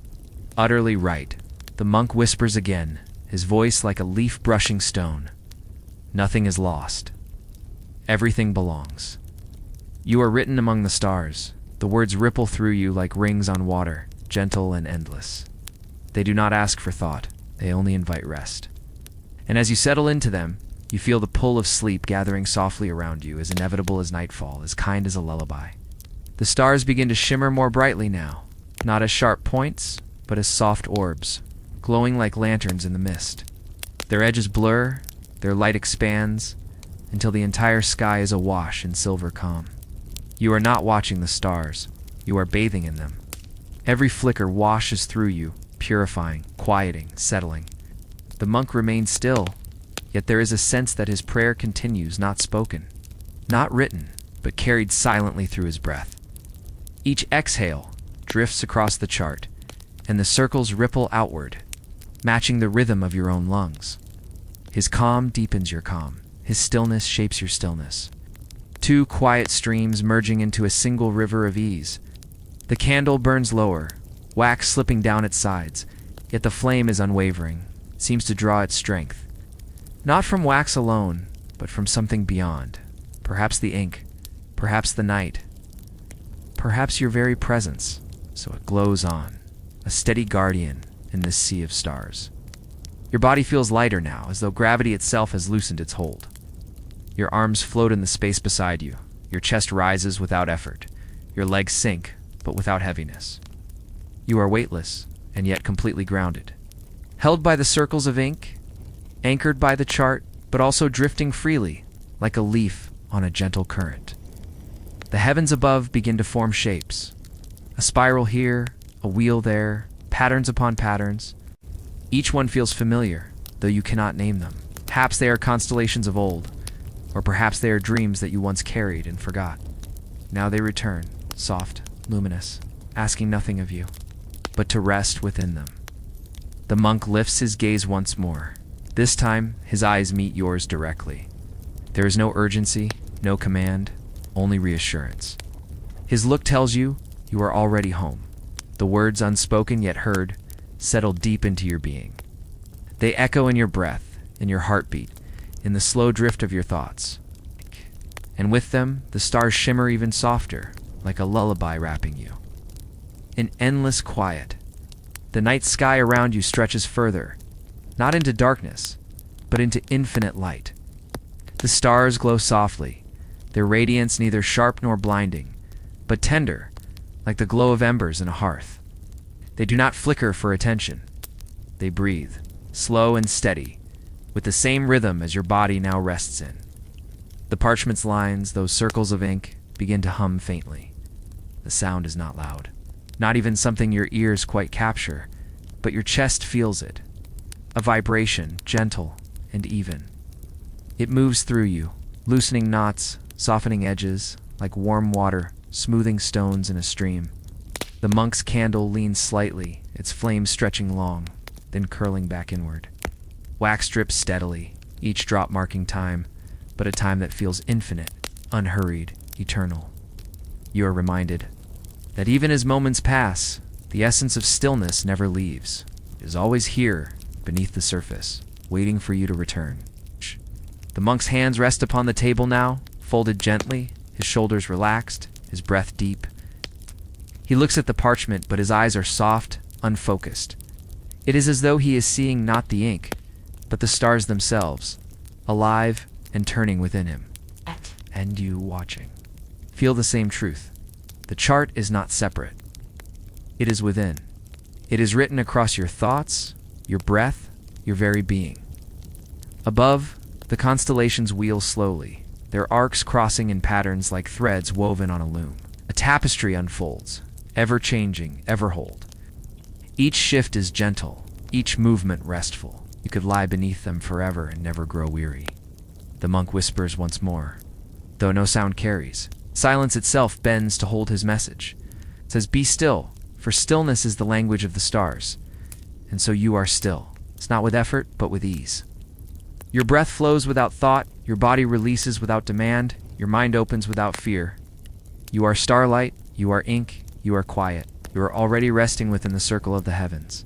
Utterly right. The monk whispers again, his voice like a leaf brushing stone. Nothing is lost. Everything belongs. You are written among the stars. The words ripple through you like rings on water, gentle and endless. They do not ask for thought. They only invite rest. And as you settle into them, you feel the pull of sleep gathering softly around you, as inevitable as nightfall, as kind as a lullaby. The stars begin to shimmer more brightly now, not as sharp points, but as soft orbs, glowing like lanterns in the mist. Their edges blur, their light expands, until the entire sky is awash in silver calm. You are not watching the stars, you are bathing in them. Every flicker washes through you, purifying, quieting, settling. The monk remains still, yet there is a sense that his prayer continues, not spoken, not written, but carried silently through his breath. Each exhale drifts across the chart, and the circles ripple outward, matching the rhythm of your own lungs. His calm deepens your calm. His stillness shapes your stillness. Two quiet streams merging into a single river of ease. The candle burns lower, wax slipping down its sides, yet the flame is unwavering, seems to draw its strength. Not from wax alone, but from something beyond. Perhaps the ink, perhaps the night, perhaps your very presence, so it glows on, a steady guardian in this sea of stars. Your body feels lighter now, as though gravity itself has loosened its hold. Your arms float in the space beside you. Your chest rises without effort. Your legs sink, but without heaviness. You are weightless, and yet completely grounded. Held by the circles of ink, anchored by the chart, but also drifting freely, like a leaf on a gentle current. The heavens above begin to form shapes. A spiral here, a wheel there, patterns upon patterns. Each one feels familiar, though you cannot name them. Perhaps they are constellations of old, or perhaps they are dreams that you once carried and forgot. Now they return, soft, luminous, asking nothing of you, but to rest within them. The monk lifts his gaze once more. This time, his eyes meet yours directly. There is no urgency, no command, only reassurance. His look tells you are already home. The words, unspoken yet heard, settle deep into your being. They echo in your breath, in your heartbeat, in the slow drift of your thoughts. And with them, the stars shimmer even softer, like a lullaby wrapping you. In endless quiet, the night sky around you stretches further, not into darkness, but into infinite light. The stars glow softly, their radiance neither sharp nor blinding, but tender, like the glow of embers in a hearth. They do not flicker for attention. They breathe, slow and steady, with the same rhythm as your body now rests in. The parchment's lines, those circles of ink, begin to hum faintly. The sound is not loud, not even something your ears quite capture, but your chest feels it. A vibration, gentle and even. It moves through you, loosening knots, softening edges, like warm water, smoothing stones in a stream. The monk's candle leans slightly, its flame stretching long, then curling back inward. Wax drips steadily, each drop marking time, but a time that feels infinite, unhurried, eternal. You are reminded that even as moments pass, the essence of stillness never leaves. It is always here, beneath the surface, waiting for you to return. The monk's hands rest upon the table now, folded gently, his shoulders relaxed, his breath deep. He looks at the parchment, but his eyes are soft, unfocused. It is as though he is seeing not the ink, but the stars themselves, alive and turning within him. And you watching. Feel the same truth. The chart is not separate. It is within. It is written across your thoughts, your breath, your very being. Above, the constellations wheel slowly, their arcs crossing in patterns like threads woven on a loom. A tapestry unfolds, ever-changing, ever-hold. Each shift is gentle, each movement restful. You could lie beneath them forever and never grow weary. The monk whispers once more, though no sound carries. Silence itself bends to hold his message. It says, "Be still, for stillness is the language of the stars." And so you are still. It's not with effort, but with ease. Your breath flows without thought, your body releases without demand, your mind opens without fear. You are starlight, you are ink, you are quiet. You are already resting within the circle of the heavens.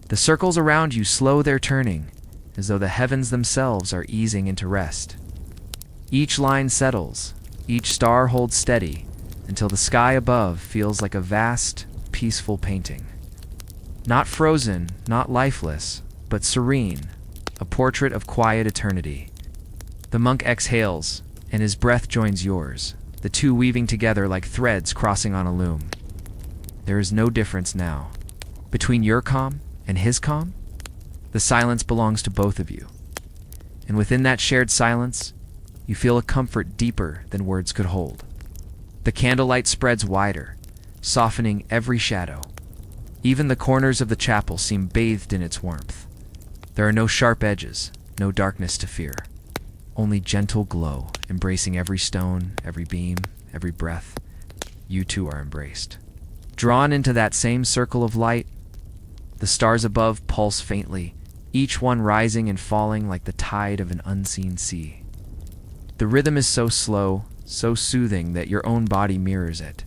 The circles around you slow their turning, as though the heavens themselves are easing into rest. Each line settles, each star holds steady, until the sky above feels like a vast, peaceful painting. Not frozen, not lifeless, but serene, a portrait of quiet eternity. The monk exhales, and his breath joins yours, the two weaving together like threads crossing on a loom. There is no difference now. Between your calm and his calm, the silence belongs to both of you. And within that shared silence, you feel a comfort deeper than words could hold. The candlelight spreads wider, softening every shadow. Even the corners of the chapel seem bathed in its warmth. There are no sharp edges, no darkness to fear. Only gentle glow, embracing every stone, every beam, every breath. You two are embraced. Drawn into that same circle of light, the stars above pulse faintly, each one rising and falling like the tide of an unseen sea. The rhythm is so slow, so soothing that your own body mirrors it.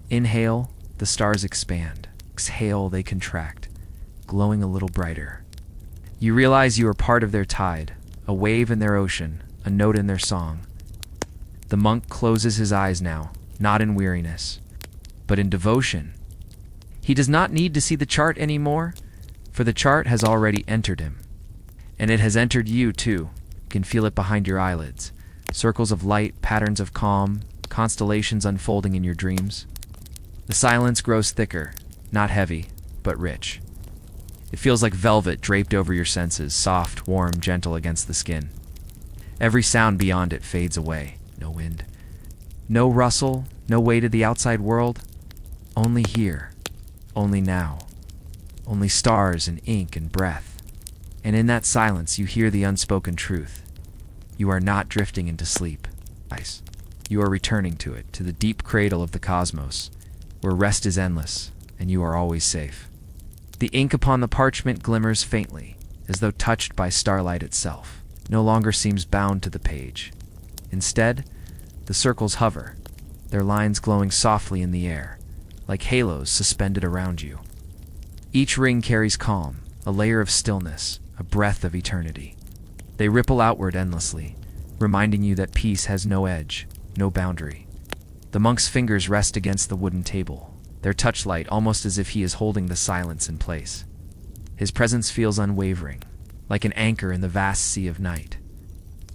Inhale, the stars expand. Exhale, they contract, glowing a little brighter. You realize you are part of their tide, a wave in their ocean, a note in their song. The monk closes his eyes now, not in weariness, but in devotion. He does not need to see the chart anymore, for the chart has already entered him. And it has entered you, too. You can feel it behind your eyelids. Circles of light, patterns of calm, constellations unfolding in your dreams. The silence grows thicker, not heavy, but rich. It feels like velvet draped over your senses, soft, warm, gentle against the skin. Every sound beyond it fades away. No wind. No rustle, no way to the outside world. Only here. Only now. Only stars and ink and breath. And in that silence you hear the unspoken truth. You are not drifting into sleep. You are returning to it, to the deep cradle of the cosmos, where rest is endless, and you are always safe. The ink upon the parchment glimmers faintly, as though touched by starlight itself. No longer seems bound to the page. Instead, the circles hover, their lines glowing softly in the air, like halos suspended around you. Each ring carries calm, a layer of stillness, a breath of eternity. They ripple outward endlessly, reminding you that peace has no edge, no boundary. The monk's fingers rest against the wooden table, their touchlight almost as if he is holding the silence in place. His presence feels unwavering, like an anchor in the vast sea of night.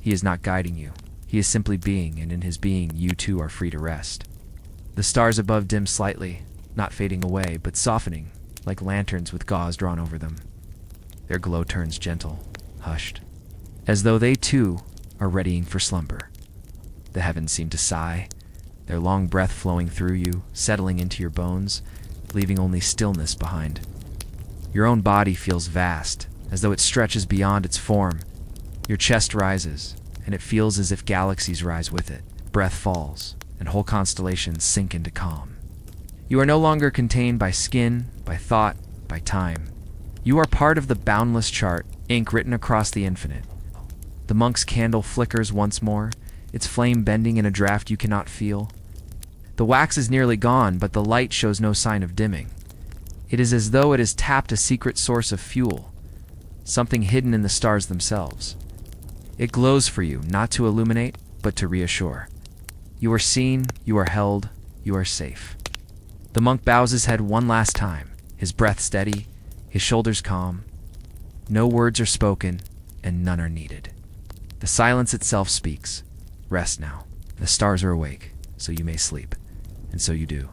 He is not guiding you. He is simply being, and in his being, you too are free to rest. The stars above dim slightly, not fading away, but softening, like lanterns with gauze drawn over them. Their glow turns gentle, hushed, as though they too are readying for slumber. The heavens seem to sigh, their long breath flowing through you, settling into your bones, leaving only stillness behind. Your own body feels vast, as though it stretches beyond its form. Your chest rises, and it feels as if galaxies rise with it. Breath falls, and whole constellations sink into calm. You are no longer contained by skin, by thought, by time. You are part of the boundless chart, ink written across the infinite. The monk's candle flickers once more, its flame bending in a draft you cannot feel. The wax is nearly gone, but the light shows no sign of dimming. It is as though it has tapped a secret source of fuel, something hidden in the stars themselves. It glows for you, not to illuminate, but to reassure. You are seen, you are held, you are safe. The monk bows his head one last time, his breath steady, his shoulders calm. No words are spoken, and none are needed. The silence itself speaks. Rest now. The stars are awake, so you may sleep. And so you do.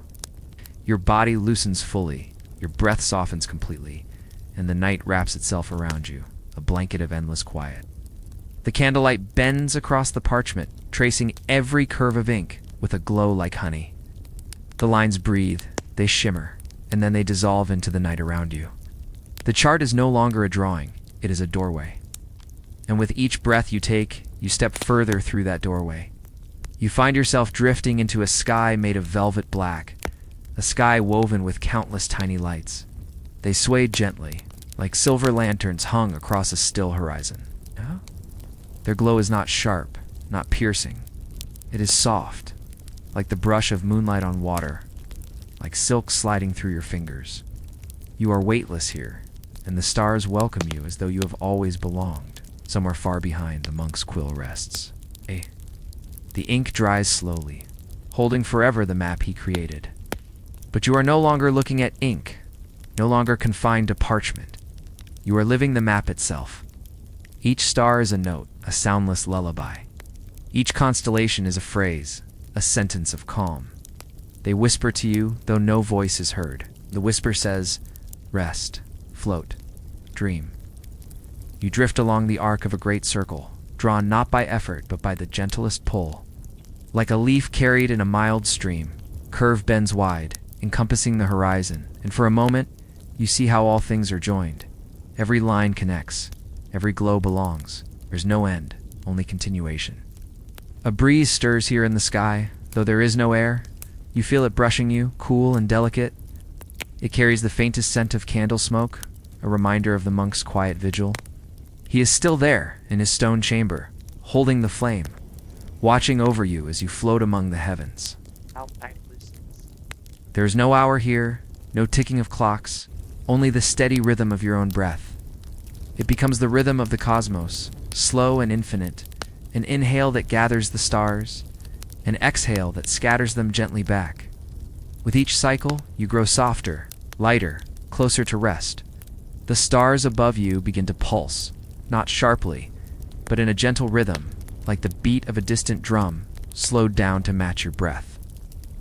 Your body loosens fully, your breath softens completely, and the night wraps itself around you, a blanket of endless quiet. The candlelight bends across the parchment, tracing every curve of ink with a glow like honey. The lines breathe, they shimmer, and then they dissolve into the night around you. The chart is no longer a drawing, it is a doorway. And with each breath you take, you step further through that doorway. You find yourself drifting into a sky made of velvet black, a sky woven with countless tiny lights. They sway gently, like silver lanterns hung across a still horizon. Yeah? Their glow is not sharp, not piercing. It is soft, like the brush of moonlight on water, like silk sliding through your fingers. You are weightless here, and the stars welcome you as though you have always belonged. Somewhere far behind, the monk's quill rests. The ink dries slowly, holding forever the map he created. But you are no longer looking at ink, no longer confined to parchment. You are living the map itself. Each star is a note, a soundless lullaby. Each constellation is a phrase, a sentence of calm. They whisper to you, though no voice is heard. The whisper says, rest, float, dream. You drift along the arc of a great circle, drawn not by effort but by the gentlest pull. Like a leaf carried in a mild stream, curve bends wide, encompassing the horizon, and for a moment, you see how all things are joined. Every line connects, every glow belongs. There's no end, only continuation. A breeze stirs here in the sky, though there is no air. You feel it brushing you, cool and delicate. It carries the faintest scent of candle smoke, a reminder of the monk's quiet vigil. He is still there, in his stone chamber, holding the flame, watching over you as you float among the heavens. There is no hour here, no ticking of clocks, only the steady rhythm of your own breath. It becomes the rhythm of the cosmos, slow and infinite, an inhale that gathers the stars, an exhale that scatters them gently back. With each cycle, you grow softer, lighter, closer to rest. The stars above you begin to pulse, not sharply, but in a gentle rhythm, like the beat of a distant drum, slowed down to match your breath.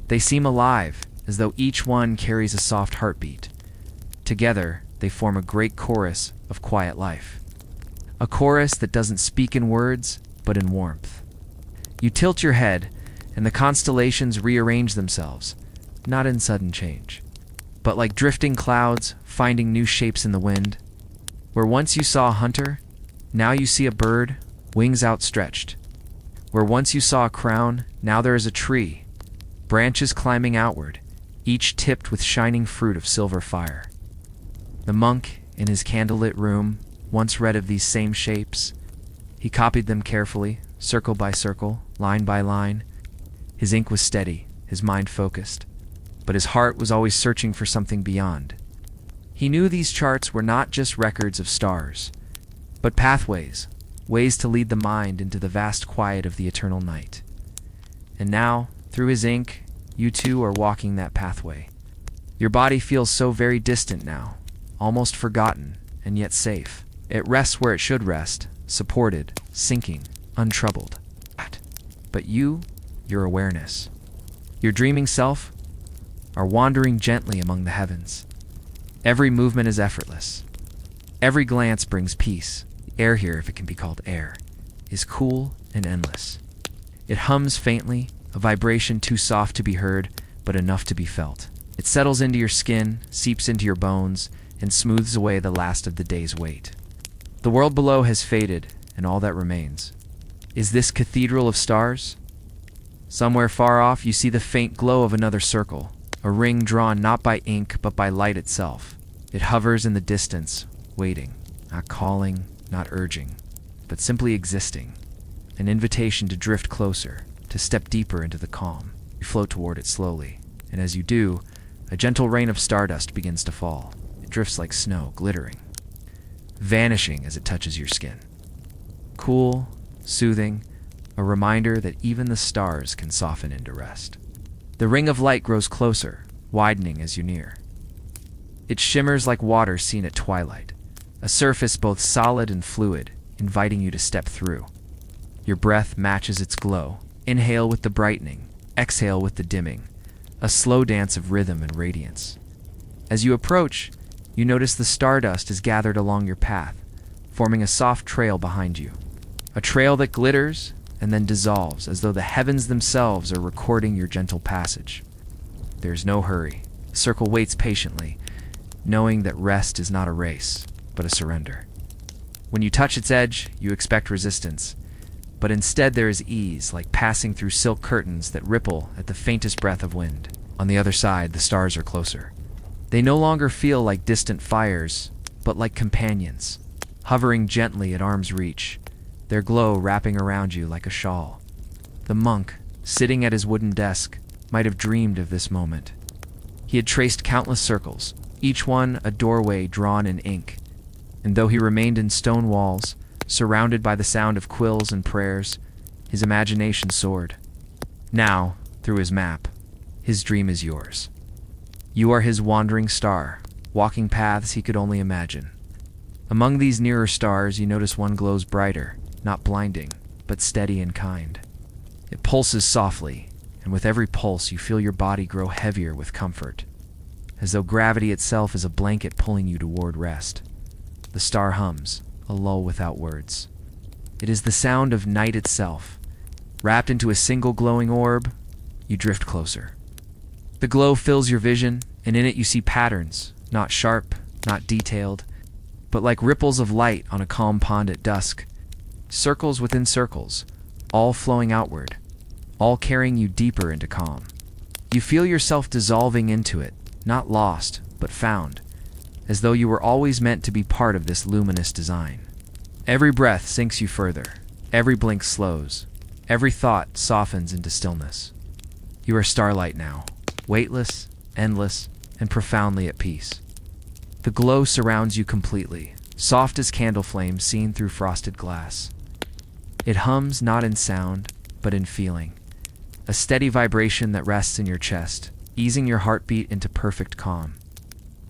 They seem alive, as though each one carries a soft heartbeat. Together, they form a great chorus of quiet life. A chorus that doesn't speak in words, but in warmth. You tilt your head, and the constellations rearrange themselves, not in sudden change, but like drifting clouds finding new shapes in the wind. Where once you saw a hunter, now you see a bird, wings outstretched. Where once you saw a crown, now there is a tree, branches climbing outward, each tipped with shining fruit of silver fire. The monk, in his candlelit room, once read of these same shapes. He copied them carefully, circle by circle, line by line. His ink was steady, his mind focused, but his heart was always searching for something beyond. He knew these charts were not just records of stars, but pathways, ways to lead the mind into the vast quiet of the eternal night. And now, through his ink, you too are walking that pathway. Your body feels so very distant now, almost forgotten, and yet safe. It rests where it should rest, supported, sinking, untroubled. But you, your awareness, your dreaming self, are wandering gently among the heavens. Every movement is effortless. Every glance brings peace. The air here, if it can be called air, is cool and endless. It hums faintly, a vibration too soft to be heard, but enough to be felt. It settles into your skin, seeps into your bones, and smooths away the last of the day's weight. The world below has faded, and all that remains is this cathedral of stars. Somewhere far off, you see the faint glow of another circle, a ring drawn not by ink, but by light itself. It hovers in the distance, waiting, not calling, not urging, but simply existing. An invitation to drift closer, to step deeper into the calm. You float toward it slowly, and as you do, a gentle rain of stardust begins to fall. It drifts like snow, glittering, vanishing as it touches your skin. Cool, soothing, a reminder that even the stars can soften into rest. The ring of light grows closer, widening as you near. It shimmers like water seen at twilight, a surface both solid and fluid, inviting you to step through. Your breath matches its glow. Inhale with the brightening, exhale with the dimming, a slow dance of rhythm and radiance. As you approach, you notice the stardust is gathered along your path, forming a soft trail behind you. A trail that glitters and then dissolves as though the heavens themselves are recording your gentle passage. There's no hurry. The circle waits patiently, knowing that rest is not a race, but a surrender. When you touch its edge, you expect resistance, but instead there is ease, like passing through silk curtains that ripple at the faintest breath of wind. On the other side, the stars are closer. They no longer feel like distant fires, but like companions, hovering gently at arm's reach, their glow wrapping around you like a shawl. The monk, sitting at his wooden desk, might have dreamed of this moment. He had traced countless circles, each one a doorway drawn in ink, and though he remained in stone walls, surrounded by the sound of quills and prayers, his imagination soared. Now, through his map, his dream is yours. You are his wandering star, walking paths he could only imagine. Among these nearer stars, you notice one glows brighter, not blinding, but steady and kind. It pulses softly, and with every pulse you feel your body grow heavier with comfort, as though gravity itself is a blanket pulling you toward rest. The star hums, a lull without words. It is the sound of night itself. Wrapped into a single glowing orb, you drift closer. The glow fills your vision, and in it you see patterns, not sharp, not detailed, but like ripples of light on a calm pond at dusk. Circles within circles, all flowing outward, all carrying you deeper into calm. You feel yourself dissolving into it, not lost, but found, as though you were always meant to be part of this luminous design. Every breath sinks you further, every blink slows, every thought softens into stillness. You are starlight now, weightless, endless, and profoundly at peace. The glow surrounds you completely, soft as candle flames seen through frosted glass. It hums not in sound, but in feeling, a steady vibration that rests in your chest, easing your heartbeat into perfect calm.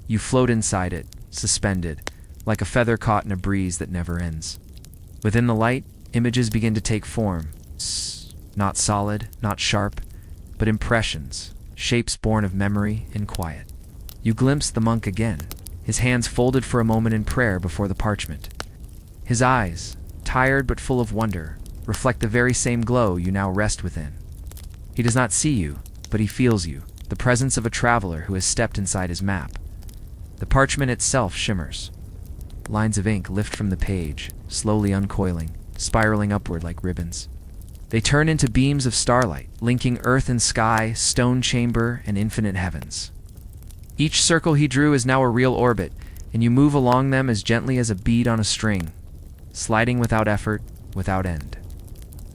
You float inside it, suspended, like a feather caught in a breeze that never ends. Within the light, images begin to take form. Not solid, not sharp, but impressions, shapes born of memory and quiet. You glimpse the monk again, his hands folded for a moment in prayer before the parchment. His eyes, tired but full of wonder, reflect the very same glow you now rest within. He does not see you, but he feels you, the presence of a traveler who has stepped inside his map. The parchment itself shimmers. Lines of ink lift from the page, slowly uncoiling, spiraling upward like ribbons. They turn into beams of starlight, linking earth and sky, stone chamber, and infinite heavens. Each circle he drew is now a real orbit, and you move along them as gently as a bead on a string, sliding without effort, without end.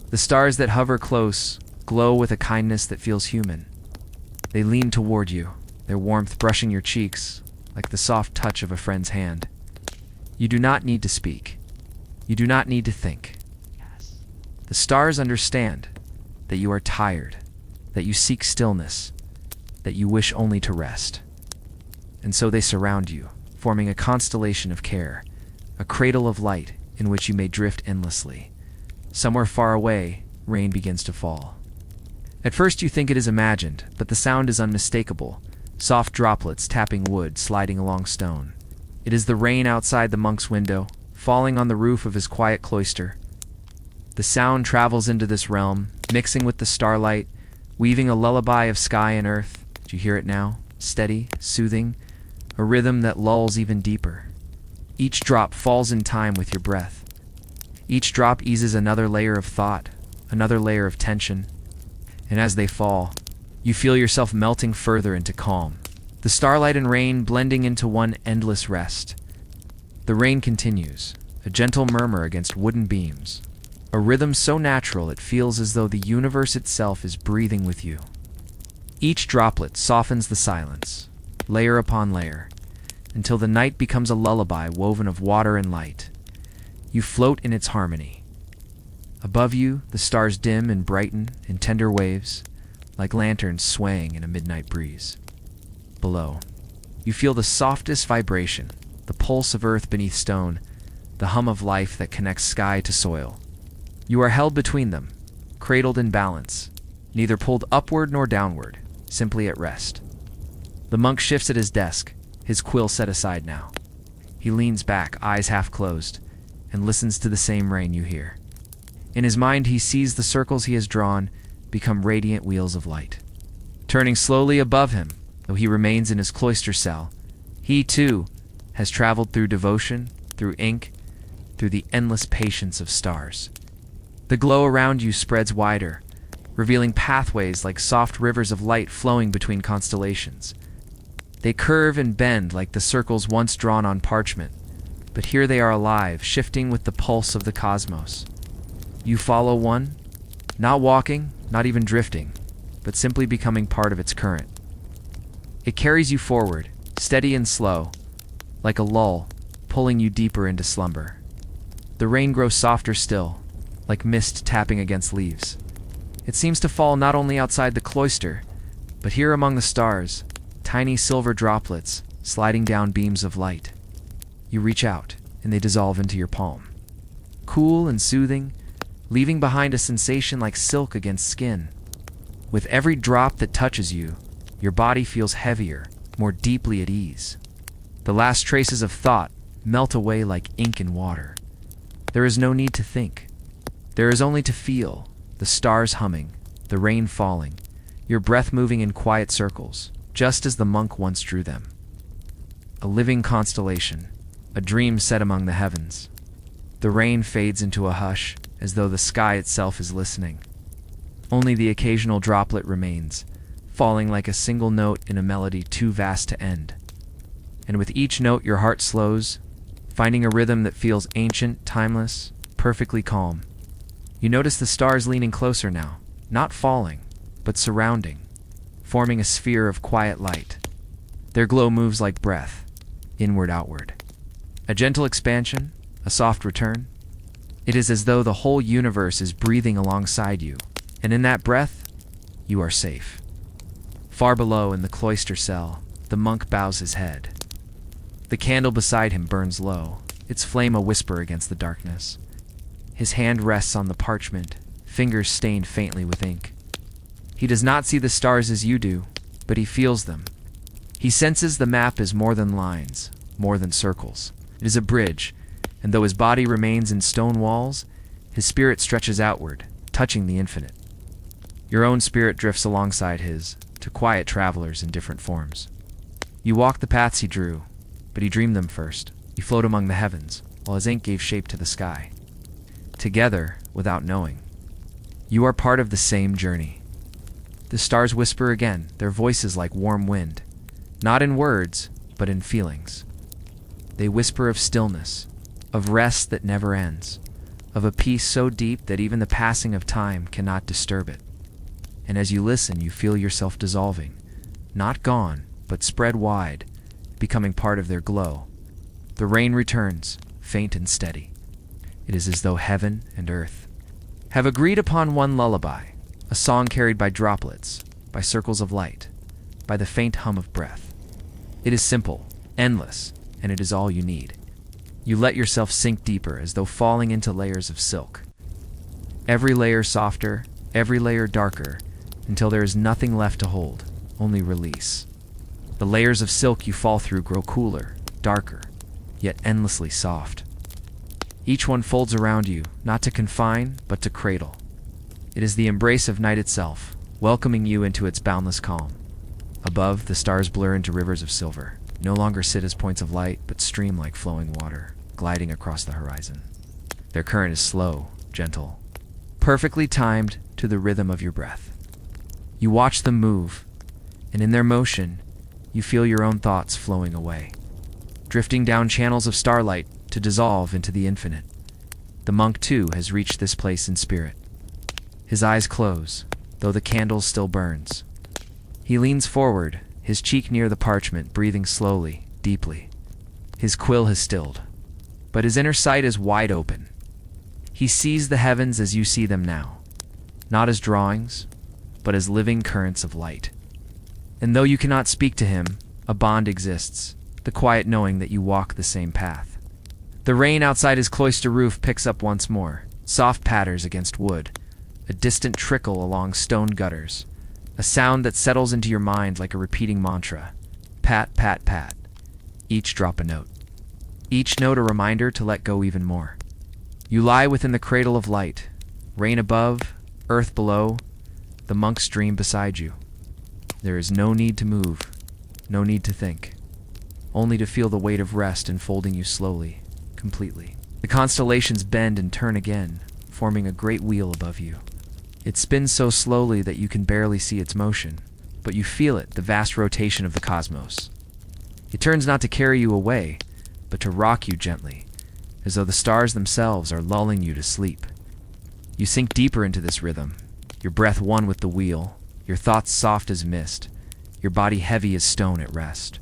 The stars that hover close glow with a kindness that feels human. They lean toward you, their warmth brushing your cheeks, like the soft touch of a friend's hand. You do not need to speak. You do not need to think. The stars understand that you are tired, that you seek stillness, that you wish only to rest. And so they surround you, forming a constellation of care, a cradle of light in which you may drift endlessly. Somewhere far away, rain begins to fall. At first you think it is imagined, but the sound is unmistakable, soft droplets tapping wood, sliding along stone. It is the rain outside the monk's window, falling on the roof of his quiet cloister. The sound travels into this realm, mixing with the starlight, weaving a lullaby of sky and earth. Do you hear it now? Steady, soothing, a rhythm that lulls even deeper. Each drop falls in time with your breath. Each drop eases another layer of thought, another layer of tension. And as they fall, you feel yourself melting further into calm. The starlight and rain blending into one endless rest. The rain continues, a gentle murmur against wooden beams. A rhythm so natural it feels as though the universe itself is breathing with you. Each droplet softens the silence, layer upon layer, until the night becomes a lullaby woven of water and light. You float in its harmony. Above you, the stars dim and brighten in tender waves, like lanterns swaying in a midnight breeze. Below, you feel the softest vibration, the pulse of earth beneath stone, the hum of life that connects sky to soil. You are held between them, cradled in balance, neither pulled upward nor downward, simply at rest. The monk shifts at his desk, his quill set aside now. He leans back, eyes half closed, and listens to the same rain you hear. In his mind he sees the circles he has drawn become radiant wheels of light. Turning slowly above him, though he remains in his cloister cell, he too has traveled through devotion, through ink, through the endless patience of stars. The glow around you spreads wider, revealing pathways like soft rivers of light flowing between constellations. They curve and bend like the circles once drawn on parchment, but here they are alive, shifting with the pulse of the cosmos. You follow one, not walking, not even drifting, but simply becoming part of its current. It carries you forward, steady and slow, like a lull, pulling you deeper into slumber. The rain grows softer still, like mist tapping against leaves. It seems to fall not only outside the cloister, but here among the stars, tiny silver droplets sliding down beams of light. You reach out, and they dissolve into your palm. Cool and soothing, leaving behind a sensation like silk against skin. With every drop that touches you, your body feels heavier, more deeply at ease. The last traces of thought melt away like ink in water. There is no need to think. There is only to feel, the stars humming, the rain falling, your breath moving in quiet circles, just as the monk once drew them. A living constellation, a dream set among the heavens. The rain fades into a hush, as though the sky itself is listening. Only the occasional droplet remains, falling like a single note in a melody too vast to end. And with each note your heart slows, finding a rhythm that feels ancient, timeless, perfectly calm. You notice the stars leaning closer now, not falling, but surrounding, forming a sphere of quiet light. Their glow moves like breath, inward-outward. A gentle expansion, a soft return. It is as though the whole universe is breathing alongside you, and in that breath, you are safe. Far below in the cloister cell, the monk bows his head. The candle beside him burns low, its flame a whisper against the darkness. His hand rests on the parchment, fingers stained faintly with ink. He does not see the stars as you do, but he feels them. He senses the map is more than lines, more than circles. It is a bridge, and though his body remains in stone walls, his spirit stretches outward, touching the infinite. Your own spirit drifts alongside his, to quiet travelers in different forms. You walk the paths he drew, but he dreamed them first. You float among the heavens, while his ink gave shape to the sky. Together, without knowing, you are part of the same journey. The stars whisper again, their voices like warm wind, not in words, but in feelings. They whisper of stillness, of rest that never ends, of a peace so deep that even the passing of time cannot disturb it. And as you listen, you feel yourself dissolving, not gone, but spread wide, becoming part of their glow. The rain returns, faint and steady. It is as though heaven and earth have agreed upon one lullaby, a song carried by droplets, by circles of light, by the faint hum of breath. It is simple, endless, and it is all you need. You let yourself sink deeper as though falling into layers of silk. Every layer softer, every layer darker, until there is nothing left to hold, only release. The layers of silk you fall through grow cooler, darker, yet endlessly soft. Each one folds around you, not to confine, but to cradle. It is the embrace of night itself, welcoming you into its boundless calm. Above, the stars blur into rivers of silver, no longer sit as points of light, but stream like flowing water, gliding across the horizon. Their current is slow, gentle, perfectly timed to the rhythm of your breath. You watch them move, and in their motion, you feel your own thoughts flowing away, drifting down channels of starlight to dissolve into the infinite. The monk, too, has reached this place in spirit. His eyes close, though the candle still burns. He leans forward, his cheek near the parchment, breathing slowly, deeply. His quill has stilled, but his inner sight is wide open. He sees the heavens as you see them now, not as drawings, but as living currents of light. And though you cannot speak to him, a bond exists, the quiet knowing that you walk the same path. The rain outside his cloister roof picks up once more, soft patters against wood, a distant trickle along stone gutters, a sound that settles into your mind like a repeating mantra. Pat, pat, pat. Each drop a note. Each note a reminder to let go even more. You lie within the cradle of light, rain above, earth below, the monk's dream beside you. There is no need to move, no need to think, only to feel the weight of rest enfolding you slowly, completely. The constellations bend and turn again, forming a great wheel above you. It spins so slowly that you can barely see its motion, but you feel it, the vast rotation of the cosmos. It turns not to carry you away, but to rock you gently, as though the stars themselves are lulling you to sleep. You sink deeper into this rhythm, your breath one with the wheel, your thoughts soft as mist, your body heavy as stone at rest.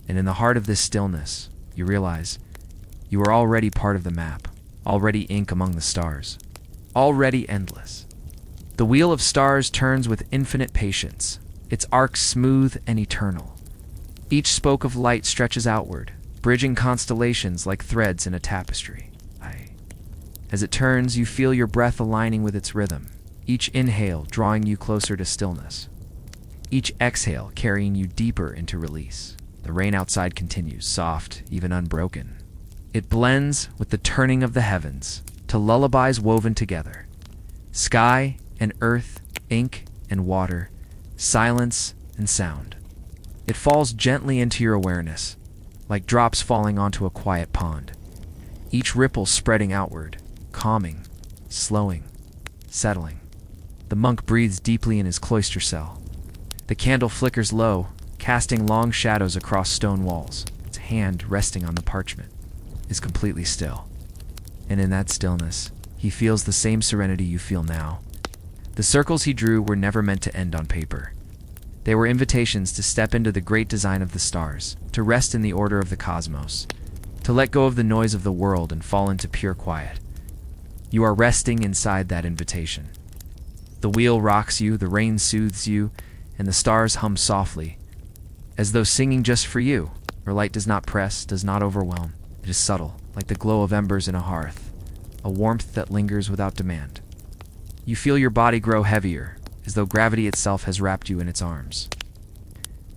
And in the heart of this stillness, you realize you are already part of the map, already ink among the stars, already endless. The wheel of stars turns with infinite patience, its arcs smooth and eternal. Each spoke of light stretches outward, bridging constellations like threads in a tapestry. As it turns, you feel your breath aligning with its rhythm, each inhale drawing you closer to stillness, each exhale carrying you deeper into release. The rain outside continues, soft, even unbroken. It blends with the turning of the heavens to lullabies woven together. Sky and earth, ink and water, silence and sound. It falls gently into your awareness, like drops falling onto a quiet pond. Each ripple spreading outward, calming, slowing, settling. The monk breathes deeply in his cloister cell. The candle flickers low, casting long shadows across stone walls. Its hand, resting on the parchment, is completely still. And in that stillness, he feels the same serenity you feel now. The circles he drew were never meant to end on paper. They were invitations to step into the great design of the stars, to rest in the order of the cosmos, to let go of the noise of the world and fall into pure quiet. You are resting inside that invitation. The wheel rocks you, the rain soothes you, and the stars hum softly, as though singing just for you, where light does not press, does not overwhelm. It is subtle, like the glow of embers in a hearth, a warmth that lingers without demand. You feel your body grow heavier, as though gravity itself has wrapped you in its arms.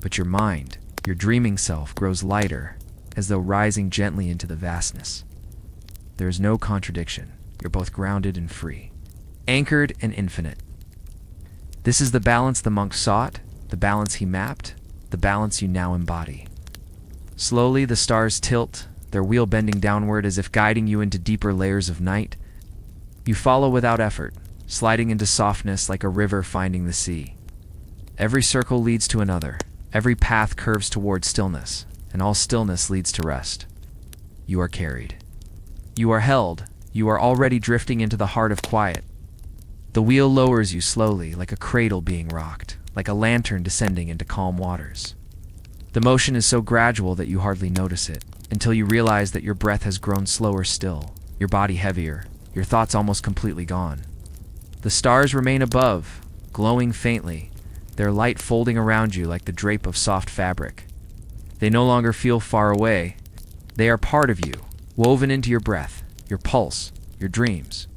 But your mind, your dreaming self, grows lighter, as though rising gently into the vastness. There is no contradiction. You're both grounded and free, anchored and infinite. This is the balance the monk sought, the balance he mapped, the balance you now embody. Slowly the stars tilt, their wheel bending downward as if guiding you into deeper layers of night. You follow without effort, sliding into softness like a river finding the sea. Every circle leads to another, every path curves toward stillness, and all stillness leads to rest. You are carried. You are held. You are already drifting into the heart of quiet. The wheel lowers you slowly, like a cradle being rocked, like a lantern descending into calm waters. The motion is so gradual that you hardly notice it, until you realize that your breath has grown slower still, your body heavier, your thoughts almost completely gone. The stars remain above, glowing faintly, their light folding around you like the drape of soft fabric. They no longer feel far away. They are part of you, woven into your breath, your pulse, your dreams.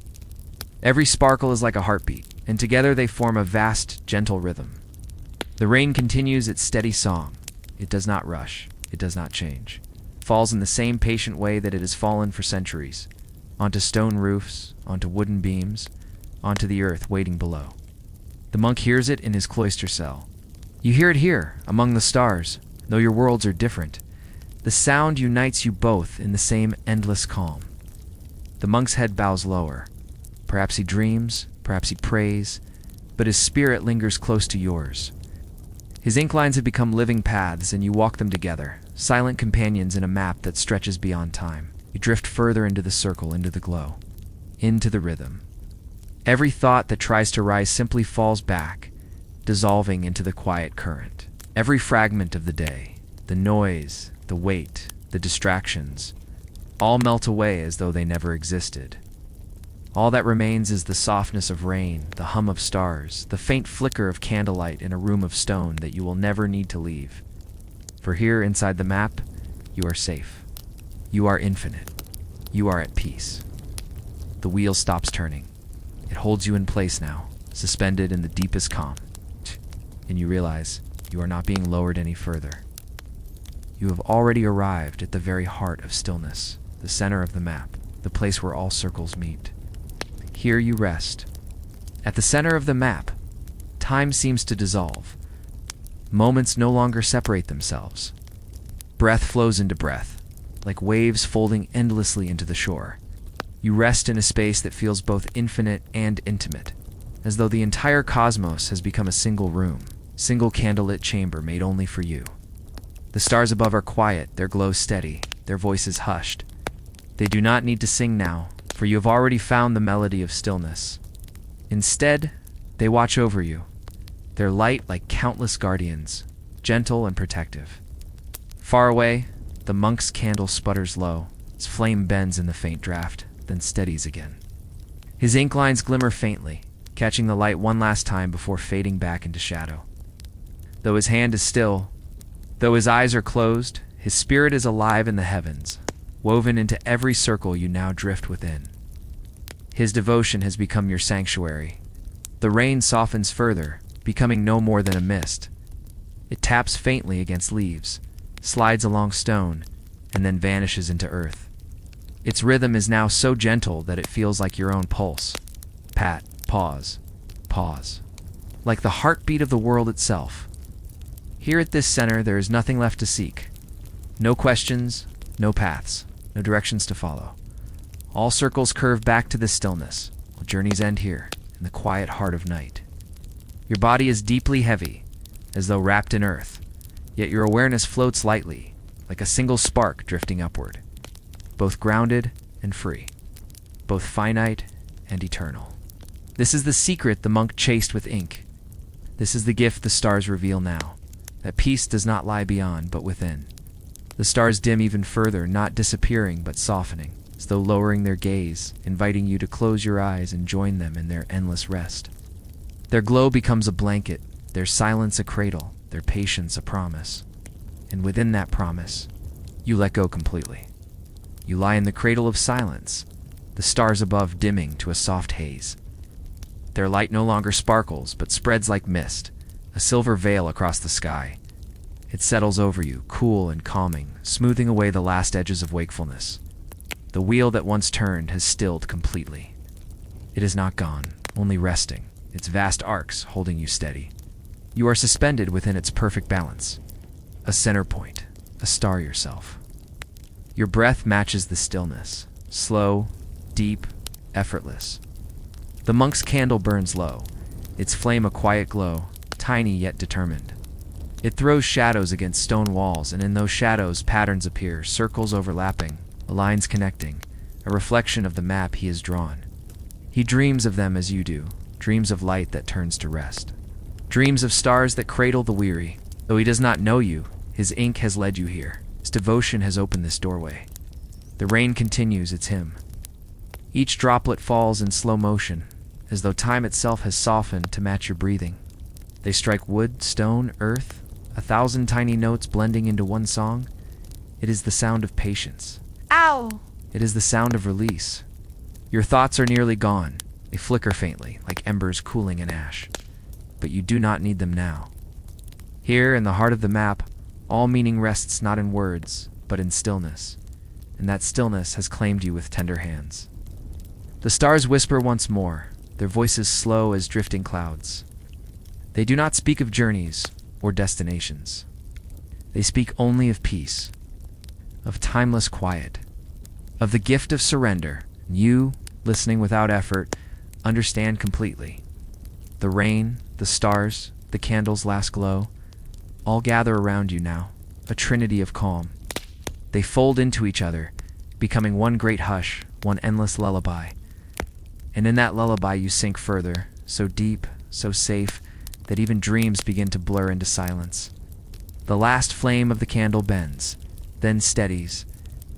Every sparkle is like a heartbeat, and together they form a vast, gentle rhythm. The rain continues its steady song. It does not rush. It does not change. It falls in the same patient way that it has fallen for centuries, onto stone roofs, onto wooden beams, onto the earth waiting below. The monk hears it in his cloister cell. You hear it here, among the stars, though your worlds are different. The sound unites you both in the same endless calm. The monk's head bows lower. Perhaps he dreams, perhaps he prays, but his spirit lingers close to yours. His ink lines have become living paths, and you walk them together, silent companions in a map that stretches beyond time. You drift further into the circle, into the glow, into the rhythm. Every thought that tries to rise simply falls back, dissolving into the quiet current. Every fragment of the day, the noise, the weight, the distractions, all melt away as though they never existed. All that remains is the softness of rain, the hum of stars, the faint flicker of candlelight in a room of stone that you will never need to leave. For here, inside the map, you are safe. You are infinite. You are at peace. The wheel stops turning. It holds you in place now, suspended in the deepest calm. And you realize you are not being lowered any further. You have already arrived at the very heart of stillness, the center of the map, the place where all circles meet. Here you rest. At the center of the map, time seems to dissolve. Moments no longer separate themselves. Breath flows into breath, like waves folding endlessly into the shore. You rest in a space that feels both infinite and intimate, as though the entire cosmos has become a single room, single candlelit chamber made only for you. The stars above are quiet, their glow steady, their voices hushed. They do not need to sing now, for you have already found the melody of stillness. Instead, they watch over you, their light like countless guardians, gentle and protective. Far away, the monk's candle sputters low, its flame bends in the faint draft, then steadies again. His ink lines glimmer faintly, catching the light one last time before fading back into shadow. Though his hand is still, though his eyes are closed, his spirit is alive in the heavens, woven into every circle you now drift within. His devotion has become your sanctuary. The rain softens further, becoming no more than a mist. It taps faintly against leaves, slides along stone, and then vanishes into earth. Its rhythm is now so gentle that it feels like your own pulse. Pat, pause, pause. Like the heartbeat of the world itself. Here at this center, there is nothing left to seek. No questions, no paths, no directions to follow. All circles curve back to this stillness, while journeys end here, in the quiet heart of night. Your body is deeply heavy, as though wrapped in earth, yet your awareness floats lightly, like a single spark drifting upward, both grounded and free, both finite and eternal. This is the secret the monk chased with ink. This is the gift the stars reveal now, that peace does not lie beyond, but within. The stars dim even further, not disappearing, but softening, as though lowering their gaze, inviting you to close your eyes and join them in their endless rest. Their glow becomes a blanket, their silence a cradle, their patience a promise. And within that promise, You let go completely. You lie in the cradle of silence, the stars above dimming to a soft haze. Their light no longer sparkles, but spreads like mist, a silver veil across the sky. It settles over you, cool and calming, smoothing away the last edges of wakefulness. The wheel that once turned has stilled completely. It is not gone, only resting, its vast arcs holding you steady. You are suspended within its perfect balance. A center point, a star yourself. Your breath matches the stillness, slow, deep, effortless. The monk's candle burns low, its flame a quiet glow, tiny yet determined. It throws shadows against stone walls, and in those shadows patterns appear, circles overlapping, lines connecting, a reflection of the map he has drawn. He dreams of them as you do, dreams of light that turns to rest. Dreams of stars that cradle the weary. Though he does not know you, his ink has led you here. His devotion has opened this doorway. The rain continues its hymn. Each droplet falls in slow motion, as though time itself has softened to match your breathing. They strike wood, stone, earth, 1,000 tiny notes blending into one song. It is the sound of patience. Ow! It is the sound of release. Your thoughts are nearly gone. They flicker faintly, like embers cooling in ash. But you do not need them now. Here, in the heart of the map, all meaning rests not in words, but in stillness. And that stillness has claimed you with tender hands. The stars whisper once more, their voices slow as drifting clouds. They do not speak of journeys or destinations. They speak only of peace, of timeless quiet, of the gift of surrender. You, listening without effort, understand completely. The rain, the stars, the candle's last glow, all gather around you now, a trinity of calm. They fold into each other, becoming one great hush, one endless lullaby. And in that lullaby you sink further, so deep, so safe, that even dreams begin to blur into silence. The last flame of the candle bends, then steadies,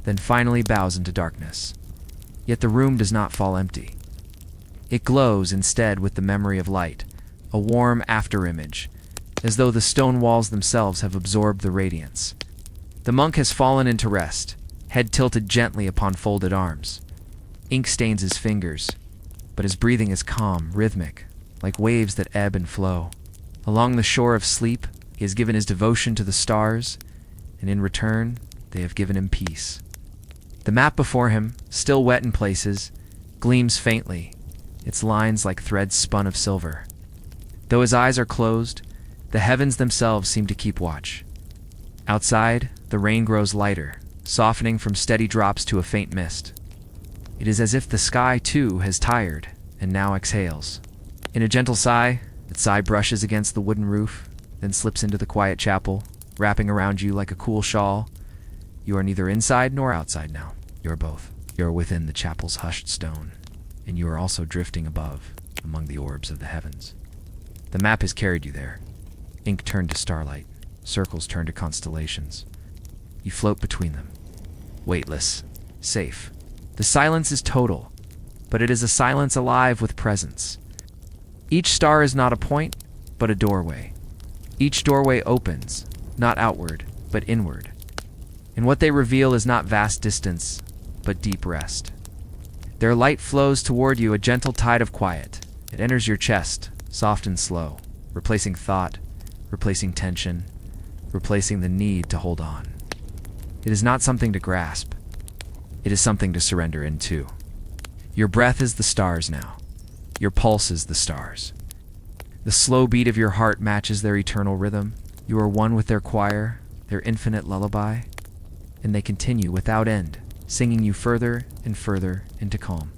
then finally bows into darkness. Yet the room does not fall empty. It glows instead with the memory of light, a warm afterimage, as though the stone walls themselves have absorbed the radiance. The monk has fallen into rest, head tilted gently upon folded arms. Ink stains his fingers, but his breathing is calm, rhythmic, like waves that ebb and flow. Along the shore of sleep, he has given his devotion to the stars, and in return, they have given him peace. The map before him, still wet in places, gleams faintly, its lines like threads spun of silver. Though his eyes are closed, the heavens themselves seem to keep watch. Outside, the rain grows lighter, softening from steady drops to a faint mist. It is as if the sky, too, has tired, and now exhales. In a gentle sigh, its sigh brushes against the wooden roof, then slips into the quiet chapel, wrapping around you like a cool shawl. You are neither inside nor outside now. You are both. You are within the chapel's hushed stone, and you are also drifting above, among the orbs of the heavens. The map has carried you there. Ink turned to starlight, circles turned to constellations. You float between them, weightless, safe. The silence is total, but it is a silence alive with presence. Each star is not a point, but a doorway. Each doorway opens, not outward, but inward. And what they reveal is not vast distance, but deep rest. Their light flows toward you, a gentle tide of quiet. It enters your chest, soft and slow, replacing thought, replacing tension, replacing the need to hold on. It is not something to grasp. It is something to surrender into. Your breath is the stars now. Your pulse is the stars. The slow beat of your heart matches their eternal rhythm. You are one with their choir, their infinite lullaby, and they continue without end, singing you further and further into calm.